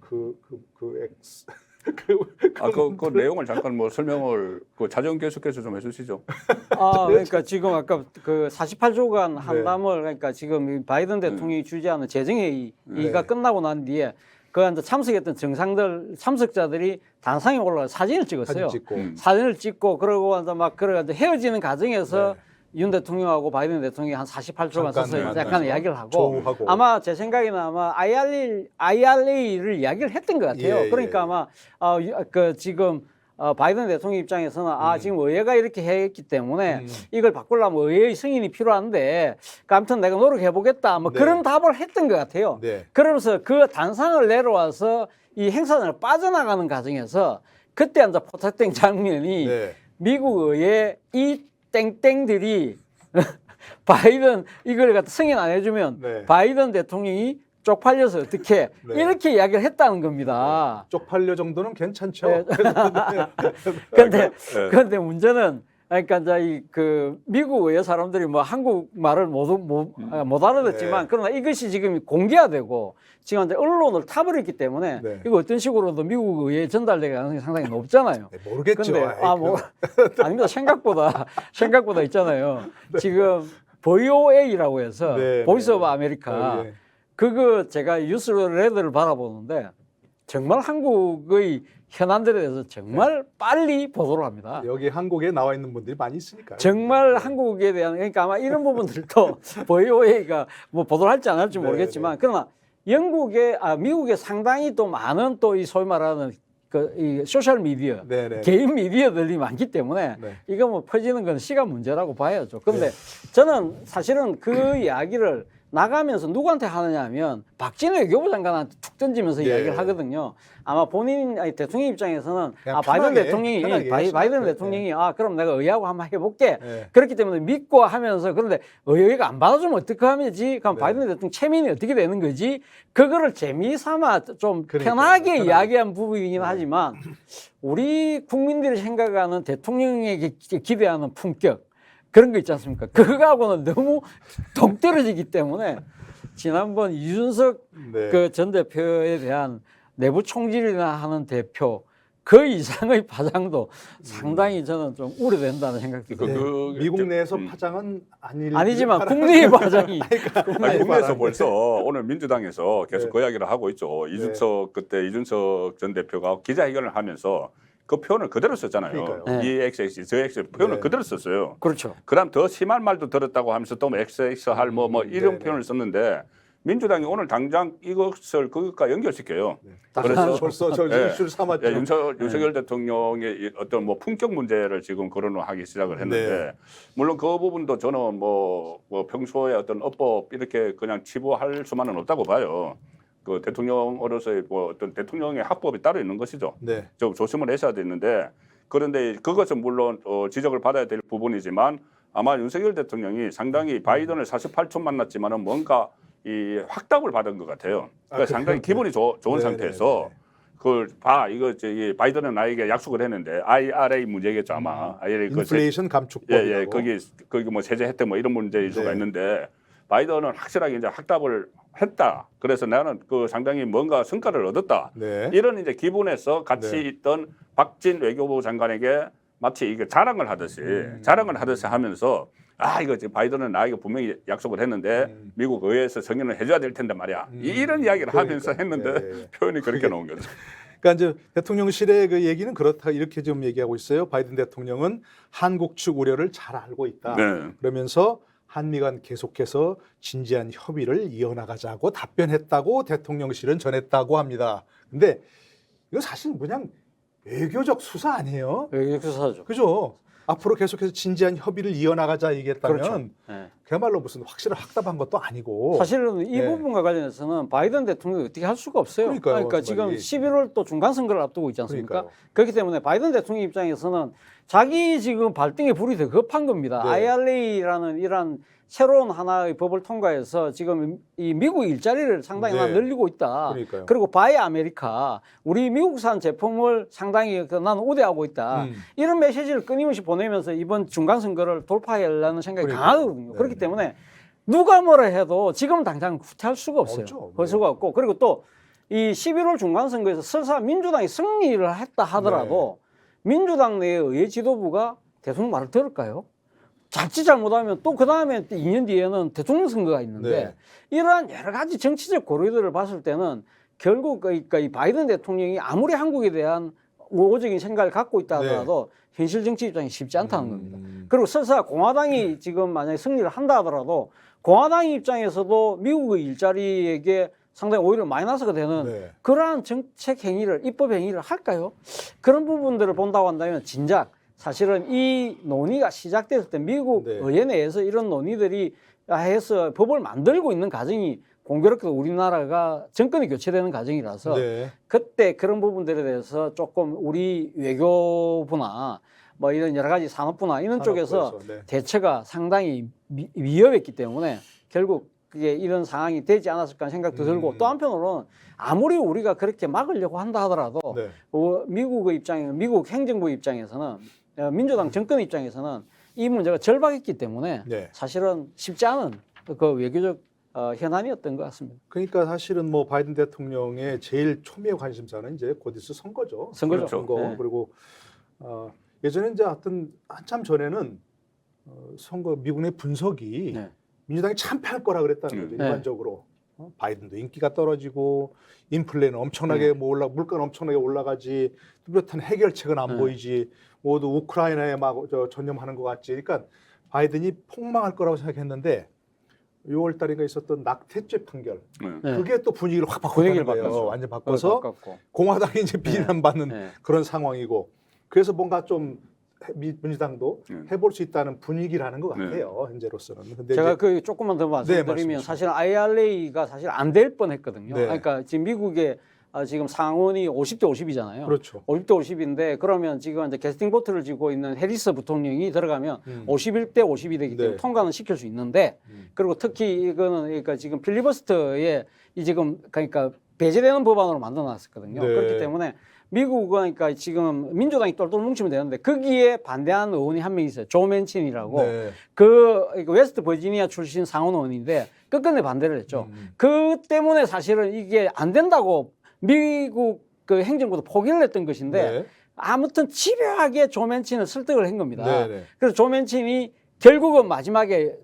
내용을 잠깐 뭐 설명을 그 자정 계속해서 좀 해주시죠. 그러니까 지금 아까 그 48조간 네. 한담을 그러니까 지금 이 바이든 대통령이 주재하는 재정회의가 네. 끝나고 난 뒤에 그 이제 참석했던 참석자들이 단상에 올라가 사진을 찍었어요. 사진 찍고. 사진을 찍고 그러고 이제 막 그래가지고 헤어지는 과정에서 네. 윤 대통령하고 바이든 대통령이 한 48초간 잠깐, 서서 네, 약간 만나서 이야기를 하고 조우하고. 아마 제 생각에는 아마 IRA를 이야기를 했던 것 같아요. 예, 그러니까 예. 아마 그 지금 바이든 대통령 입장에서는 지금 의회가 이렇게 했기 때문에 이걸 바꾸려면 의회의 승인이 필요한데 아무튼 내가 노력해 보겠다 뭐 네. 그런 답을 했던 것 같아요. 네. 그러면서 그 단상을 내려와서 이 행사장을 빠져나가는 과정에서 그때 이제 포착된 장면이 네. 미국 의회 이 땡땡들이 바이든 이걸 갖다 승인 안 해주면 네. 바이든 대통령이 쪽팔려서 어떻게 네. 이렇게 이야기를 했다는 겁니다. 쪽팔려 정도는 괜찮죠. 네. 그런데 문제는 그러니까 이제 그 미국 의회 사람들이 뭐 한국말을 못 알아듣지만 네. 그러나 이것이 지금 공개화되고 지금 이제 언론을 타버렸기 때문에 네. 이거 어떤 식으로도 미국 의회에 전달될 가능성이 상당히 높잖아요. 네, 모르겠죠. 근데 아닙니다. 생각보다 있잖아요. 지금 VOA라고 해서 네, 보이스 네. 오브 아메리카 예. 그거 제가 뉴스레더를 바라보는데 정말 한국의 현안들에 대해서 정말 빨리 보도를 합니다. 여기 한국에 나와 있는 분들이 많이 있으니까요. 정말 한국에 대한 그러니까 아마 이런 부분들도 VOA가 뭐 보도를 할지 안 할지 모르겠지만 네. 그러나 미국에 상당히 또 많은 또 이 소위 말하는 이 소셜 미디어, 네, 네. 개인 미디어들이 많기 때문에 네. 이거 뭐 퍼지는 건 시간 문제라고 봐야죠. 그런데 저는 사실은 그 이야기를 나가면서 누구한테 하느냐 하면 박진우 외교부 장관한테 툭 던지면서 예. 이야기를 하거든요. 아마 대통령 입장에서는 그냥 바이든 편하게, 대통령이 편하게 바이든 하시면 대통령이 그럼 내가 의회하고 한번 해볼게. 네. 그렇기 때문에 믿고 하면서 그런데 의회가 안 받아주면 어떻게 하면지? 그럼 네. 바이든 대통령 체면이 어떻게 되는 거지? 그거를 재미삼아 좀 그러니까요. 편하게 편하게. 이야기한 부분이긴 네. 하지만 우리 국민들이 생각하는 대통령에게 기대하는 품격 그런 거 있지 않습니까? 그거하고는 너무 동떨어지기 때문에 지난번 이준석 네. 그 전 대표에 대한 내부 총질이나 하는 대표 그 이상의 파장도 상당히 저는 좀 우려된다는 생각이 그- 듭니다. 그- 미국 저- 내에서 파장은 아니지만 국내의 파장이 국내에서 벌써 오늘 민주당에서 계속 네. 그 이야기를 하고 있죠. 그때 이준석 전 대표가 기자회견을 하면서 그 표현을 그대로 썼잖아요. 그러니까요. 네. 이 XX, 저 XX 표현을 네. 그대로 썼어요. 그렇죠. 그다음 더 심한 말도 들었다고 하면서 또 XX 할 뭐 이런 네네. 표현을 썼는데 민주당이 오늘 당장 이것을 그것과 연결시켜요. 그래서 벌써 저 네. 이슈를 삼았죠. 예, 윤석열 대통령의 이 어떤 뭐 품격 문제를 지금 거론하기 시작을 했는데 네. 물론 그 부분도 저는 뭐 평소에 어떤 어법 이렇게 그냥 치부할 수만은 없다고 봐요. 그 대통령으로서의 뭐 어떤 대통령의 학법이 따로 있는 것이죠. 네. 좀 조심을 해셔야 되는데 그런데 그것은 물론 지적을 받아야 될 부분이지만 아마 윤석열 대통령이 상당히 바이든을 48초 만났지만은 뭔가 이 확답을 받은 것 같아요. 그러니까 상당히 기분이 좋은 네, 상태에서 네, 그걸 이거 저기 바이든은 나에게 약속을 했는데 IRA 문제겠죠 아마. IRA 인플레이션 감축법이라고. 거기 뭐 세제 혜택 뭐 이런 문제 이슈가 네. 있는데 바이든은 확실하게 이제 확답을 했다. 그래서 나는 그 상당히 뭔가 성과를 얻었다. 네. 이런 이제 기분에서 같이 네. 있던 박진 외교부 장관에게 마치 이게 자랑을 하듯이 하면서 이거 지금 바이든은 나에게 분명히 약속을 했는데 미국 의회에서 승인을 해줘야 될 텐데 말이야. 이런 이야기를 하면서 했는데 네. 표현이 그렇게 나온 거죠. 그러니까 이제 대통령실의 그 얘기는 그렇다 이렇게 좀 얘기하고 있어요. 바이든 대통령은 한국 측 우려를 잘 알고 있다. 네. 그러면서 한미 간 계속해서 진지한 협의를 이어나가자고 답변했다고 대통령실은 전했다고 합니다. 근데 이거 사실 그냥 외교적 수사 아니에요? 외교적 수사죠. 그죠? 앞으로 계속해서 진지한 협의를 이어나가자 얘기했다면 그렇죠. 네. 그야말로 무슨 확실한 확답한 것도 아니고 사실은 이 네. 부분과 관련해서는 바이든 대통령이 어떻게 할 수가 없어요. 그러니까요, 그러니까 정말 지금 11월 또 중간 선거를 앞두고 있지 않습니까? 그러니까요. 그렇기 때문에 바이든 대통령 입장에서는 자기 지금 발등에 불이 더 급한 겁니다. 네. IRA라는 이런 새로운 하나의 법을 통과해서 지금 이 미국 일자리를 상당히 네. 늘리고 있다. 그러니까요. 그리고 바이 아메리카, 우리 미국산 제품을 상당히 나는 우대하고 있다. 이런 메시지를 끊임없이 보내면서 이번 중간 선거를 돌파하려는 생각이 그러니까요. 강하거든요. 네. 그렇기 때문에 누가 뭐라 해도 지금 당장 후퇴할 수가 없어요. 없죠. 할 수가 없고, 그리고 또 이 11월 중간 선거에서 설사 민주당이 승리를 했다 하더라도 민주당 내의 의회 지도부가 대통령 말을 들을까요? 자칫 잘못하면 또 그 다음에 2년 뒤에는 대통령 선거가 있는데 네. 이러한 여러 가지 정치적 고려들을 봤을 때는 결국 그러니까 이 바이든 대통령이 아무리 한국에 대한 우호적인 생각을 갖고 있다 하더라도 현실 정치 입장이 쉽지 않다는 겁니다. 그리고 설사 공화당이 지금 만약에 승리를 한다 하더라도 공화당 입장에서도 미국의 일자리에게 상당히 오히려 마이너스가 되는 그러한 정책 행위를, 입법 행위를 할까요? 그런 부분들을 본다고 한다면 진작 사실은 이 논의가 시작됐을 때 미국 의회 내에서 이런 논의들이 해서 법을 만들고 있는 과정이 공교롭게도 우리나라가 정권이 교체되는 과정이라서 그때 그런 부분들에 대해서 조금 우리 외교부나 뭐 이런 여러 가지 산업부나 이런 쪽에서 대처가 상당히 위협했기 때문에 결국 그게 이런 상황이 되지 않았을까 하는 생각도 들고 또 한편으로는 아무리 우리가 그렇게 막으려고 한다 하더라도 미국의 입장에 미국 행정부 입장에서는 민주당 정권 입장에서는 이 문제가 절박했기 때문에 사실은 쉽지 않은 그 외교적 현안이었던 것 같습니다. 그러니까 사실은 뭐 바이든 대통령의 제일 초미의 관심사는 이제 곧 있을 선거죠. 선거죠. 선거. 네. 그리고 예전에 이제 하여튼 한참 전에는 선거 미국 내 분석이 민주당이 참패할 거라 그랬다는 거죠. 일반적으로 바이든도 인기가 떨어지고 인플레는 엄청나게 물가는 엄청나게 올라가지 뚜렷한 해결책은 안 보이지 모두 우크라이나에 막 전념하는 것 같지. 그러니까 바이든이 폭망할 거라고 생각했는데 6월 달인가 있었던 낙태죄 판결 그게 또 분위기를 확 바꿨다는 거예요. 완전 바꿔서 공화당이 이제 비난받는 그런 상황이고 그래서 뭔가 좀 민주당도 해볼 수 있다는 분위기라는 것 같아요. 현재로서는. 근데 제가 그 조금만 더 말씀드리면 사실 IRA가 사실 안 될 뻔했거든요. 그러니까 지금 미국의 지금 상원이 50대 50이잖아요. 그렇죠. 50대 50인데 그러면 지금 이제 캐스팅 보트를 쥐고 있는 해리스 부통령이 들어가면 51대 50이 되기 때문에 통과는 시킬 수 있는데 그리고 특히 이거는 그러니까 지금 필리버스터에 이 지금 그러니까 배제되는 법안으로 만들어놨었거든요. 그렇기 때문에 미국은 그러니까 지금 민주당이 똘똘 뭉치면 되는데 거기에 반대하는 의원이 한 명 있어요. 조 맨친이라고 그 웨스트 버지니아 출신 상원 의원인데 끝끝내 반대를 했죠. 그 때문에 사실은 이게 안 된다고 미국 그 행정부도 포기를 했던 것인데 아무튼 집요하게 조 맨친을 설득을 한 겁니다. 그래서 조 맨친이 결국은 마지막에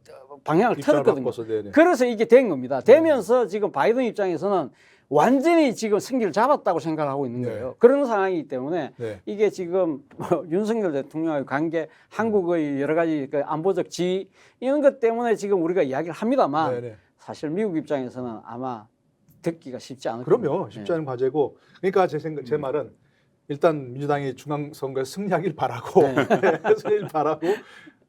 방향을 틀었거든요. 그래서 이게 된 겁니다. 되면서 지금 바이든 입장에서는 완전히 지금 승기를 잡았다고 생각을 하고 있는 거예요. 그런 상황이기 때문에 이게 지금 윤석열 대통령과의 관계, 한국의 여러 가지 그 안보적 지위 이런 것 때문에 지금 우리가 이야기를 합니다만 사실 미국 입장에서는 아마 듣기가 쉽지 않을 겁니다. 그럼요. 쉽지 않은 과제고 그러니까 제 말은 일단 민주당이 중앙선거에 승리하길 바라고 승리를 바라고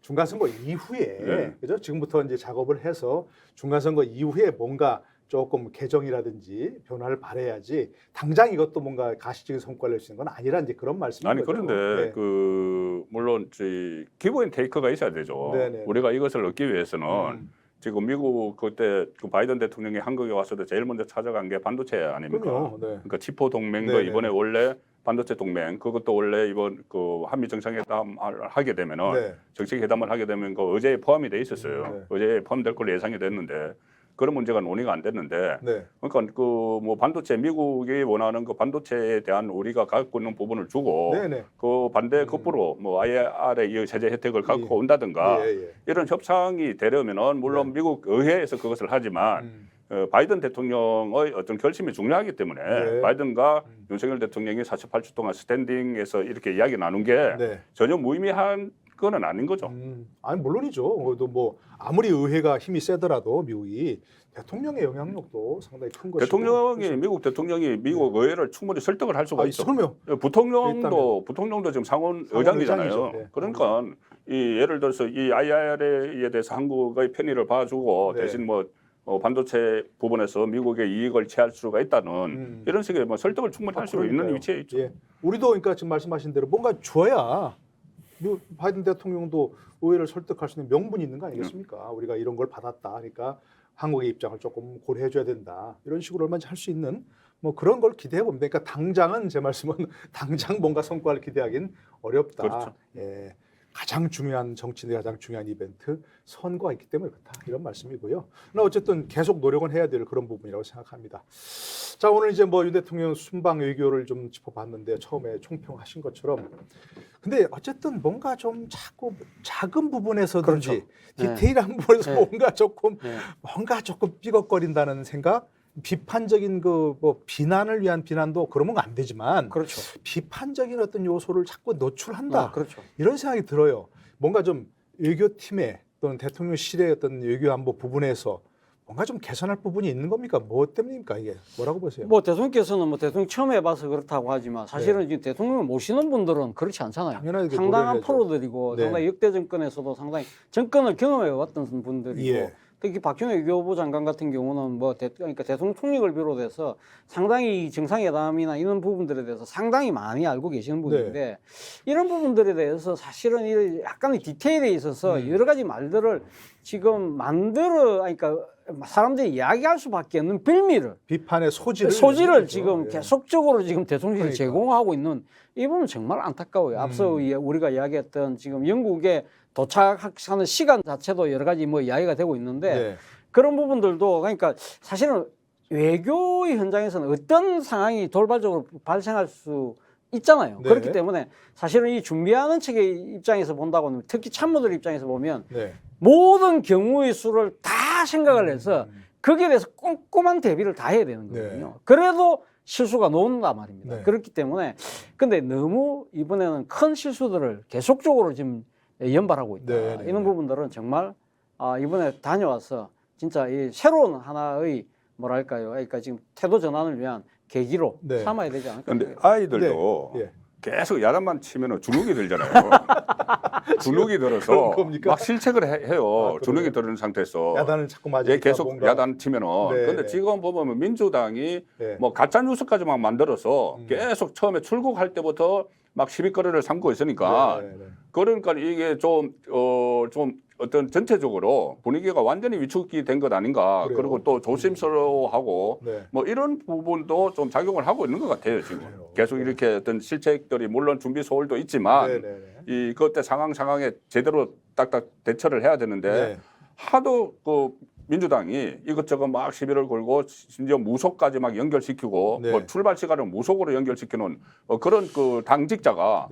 중간선거 이후에 그죠? 지금부터 이제 작업을 해서 중간선거 이후에 뭔가 조금 개정이라든지 변화를 바라야지 당장 이것도 뭔가 가시적인 성과를 낼 수 있는 건 아니라 이제 그런 말씀인 아니 거죠. 그런데 그 물론 기본 테이크가 있어야 되죠. 우리가 이것을 얻기 위해서는 지금 미국 그때 그 바이든 대통령이 한국에 왔을 때 제일 먼저 찾아간 게 반도체 아닙니까? 그러니까 치포 동맹도 이번에 원래 반도체 동맹 그것도 원래 이번 그 한미 정상회담 하게 되면은 네. 정식 회담을 하게 되면 그 의제에 포함이 돼 있었어요. 네. 의제에 포함될 걸로 예상이 됐는데 그런 문제가 논의가 안 됐는데 네. 그러니까 그 뭐 반도체 미국이 원하는 그 반도체에 대한 우리가 갖고 있는 부분을 주고 네네. 그 반대 거꾸로 뭐 IR의 이 세제 혜택을 갖고 온다든가 예. 이런 협상이 되려면은 물론 네. 미국 의회에서 그것을 하지만 바이든 대통령의 어떤 결심이 중요하기 때문에 네. 바이든과 윤석열 대통령이 48주 동안 스탠딩에서 이렇게 이야기 나눈 게 네. 전혀 무의미한 거는 아닌 거죠. 아니 물론이죠. 뭐 아무리 의회가 힘이 세더라도 미국이 대통령의 영향력도 상당히 큰 것이고. 대통령이 미국 대통령이 미국 의회를 충분히 설득을 할 수가 있어. 설명. 부통령도 지금 상원 의장이잖아요. 의장이죠. 네. 그러니까 이 예를 들어서 이 IRA에 대해서 한국의 편의를 봐주고 네. 대신 뭐 반도체 부분에서 미국의 이익을 취할 수가 있다는 이런 식의 뭐 설득을 충분히 할 수 있는 위치에 있죠. 예. 우리도 그러니까 지금 말씀하신 대로 뭔가 줘야 바이든 대통령도 의회를 설득할 수 있는 명분이 있는 거 아니겠습니까? 우리가 이런 걸 받았다. 그러니까 한국의 입장을 조금 고려해줘야 된다. 이런 식으로 얼마든지 할 수 있는 뭐 그런 걸 기대해 봅니다. 그러니까 당장은 제 말씀은 당장 뭔가 성과를 기대하기는 어렵다. 그렇죠. 예. 가장 중요한 정치인의 가장 중요한 이벤트 선거가 있기 때문에 그렇다 이런 말씀이고요. 그러나 어쨌든 계속 노력은 해야 될 그런 부분이라고 생각합니다. 자 오늘 이제 뭐 윤 대통령 순방 외교를 좀 짚어봤는데 처음에 총평하신 것처럼 근데 어쨌든 뭔가 좀 자꾸 작은 부분에서든지 그렇죠. 디테일한 부분에서 네. 뭔가 조금 삐걱거린다는 생각. 비판적인 그 뭐 비난을 위한 비난도 그러면 안 되지만 그렇죠. 비판적인 어떤 요소를 자꾸 노출한다. 그렇죠. 이런 생각이 들어요. 뭔가 좀 외교팀에 또는 대통령실의 어떤 외교안보 부분에서 뭔가 좀 개선할 부분이 있는 겁니까? 뭐 때문입니까 이게? 뭐라고 보세요? 뭐 대통령께서는 뭐 대통령 처음 해봐서 그렇다고 하지만 사실은 지금 대통령을 모시는 분들은 그렇지 않잖아요. 당연하게 상당한 노래를 해야죠. 프로들이고 네. 상당히 역대 정권에서도 상당히 정권을 경험해 왔던 분들이고 예. 특히 박준호 외교부 장관 같은 경우는 뭐 그러니까 대통령 총리를 비롯해서 상당히 정상회담이나 이런 부분들에 대해서 상당히 많이 알고 계시는 분인데 이런 부분들에 대해서 사실은 이 약간의 디테일에 있어서 여러 가지 말들을 지금 그러니까 사람들이 이야기할 수밖에 없는 빌미를 비판의 소지를 지금 예. 계속적으로 지금 대통령이 그러니까. 제공하고 있는 이 부분은 정말 안타까워요. 앞서 우리가 이야기했던 지금 영국에 도착하는 시간 자체도 여러 가지 뭐 이야기가 되고 있는데 네. 그런 부분들도 그러니까 사실은 외교의 현장에서는 어떤 상황이 돌발적으로 발생할 수 있잖아요. 네. 그렇기 때문에 사실은 이 준비하는 측의 입장에서 본다고는 특히 참모들 입장에서 보면 네. 모든 경우의 수를 다 생각을 해서 거기에 대해서 꼼꼼한 대비를 다 해야 되는 거거든요. 네. 그래도 실수가 나온단 말입니다. 네. 그렇기 때문에 근데 너무 이번에는 큰 실수들을 계속적으로 지금 연발하고 있다. 네, 네, 이런 네. 부분들은 정말 이번에 다녀와서 진짜 이 새로운 하나의 뭐랄까요? 그러니까 지금 태도 전환을 위한 계기로 네. 삼아야 되지 않을까. 근데 아이들도 네. 예. 계속 야단만 치면은 주눅이 들잖아요. 주눅이 들어서 그런 겁니까? 막 실책을 해요. 그래요? 주눅이 들은 상태에서 야단을 자꾸 맞으니까 계속 뭔가 야단 치면은. 네, 근데 네. 지금 보면 민주당이 네. 뭐 가짜 뉴스까지만 만들어서 계속 처음에 출국할 때부터 막 시비거리를 삼고 있으니까 네. 그러니까 이게 좀 어떤 전체적으로 분위기가 완전히 위축이 된 것 아닌가. 그래요. 그리고 또 조심스러워하고 네. 뭐 이런 부분도 좀 작용을 하고 있는 것 같아요 지금. 그래요. 계속 이렇게 어떤 실책들이 물론 준비 소홀도 있지만 네. 이 그때 상황에 제대로 딱딱 대처를 해야 되는데 네. 하도 그 민주당이 이것저것 막 시비를 걸고 심지어 무속까지 막 연결시키고 네. 뭐 출발 시간을 무속으로 연결시키는 그런 그 당직자가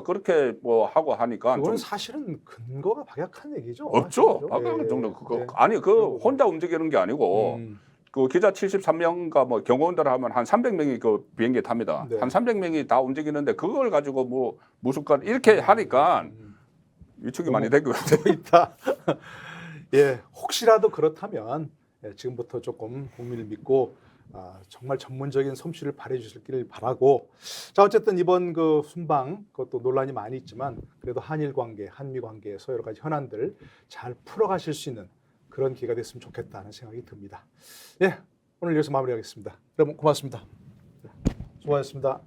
그렇게 뭐 하고 하니까 그건 좀 사실은 근거가 박약한 얘기죠. 없죠. 사실은. 박근혜 예. 정도 그거 예. 아니 그 혼자 움직이는 게 아니고 그 기자 73명과 뭐 경호원들 하면 한 300명이 그 비행기에 탑니다. 네. 한 300명이 다 움직이는데 그걸 가지고 뭐 무슨 이렇게 하니까 위축이 많이 된 것 같아요. 있다. 예, 혹시라도 그렇다면 지금부터 조금 국민을 믿고 정말 전문적인 솜씨를 발휘해 주시길 바라고. 자, 어쨌든 이번 그 순방 그것도 논란이 많이 있지만 그래도 한일 관계, 한미 관계에서 여러 가지 현안들 잘 풀어가실 수 있는 그런 기회가 됐으면 좋겠다는 생각이 듭니다. 예, 오늘 여기서 마무리하겠습니다. 여러분 고맙습니다. 수고하셨습니다.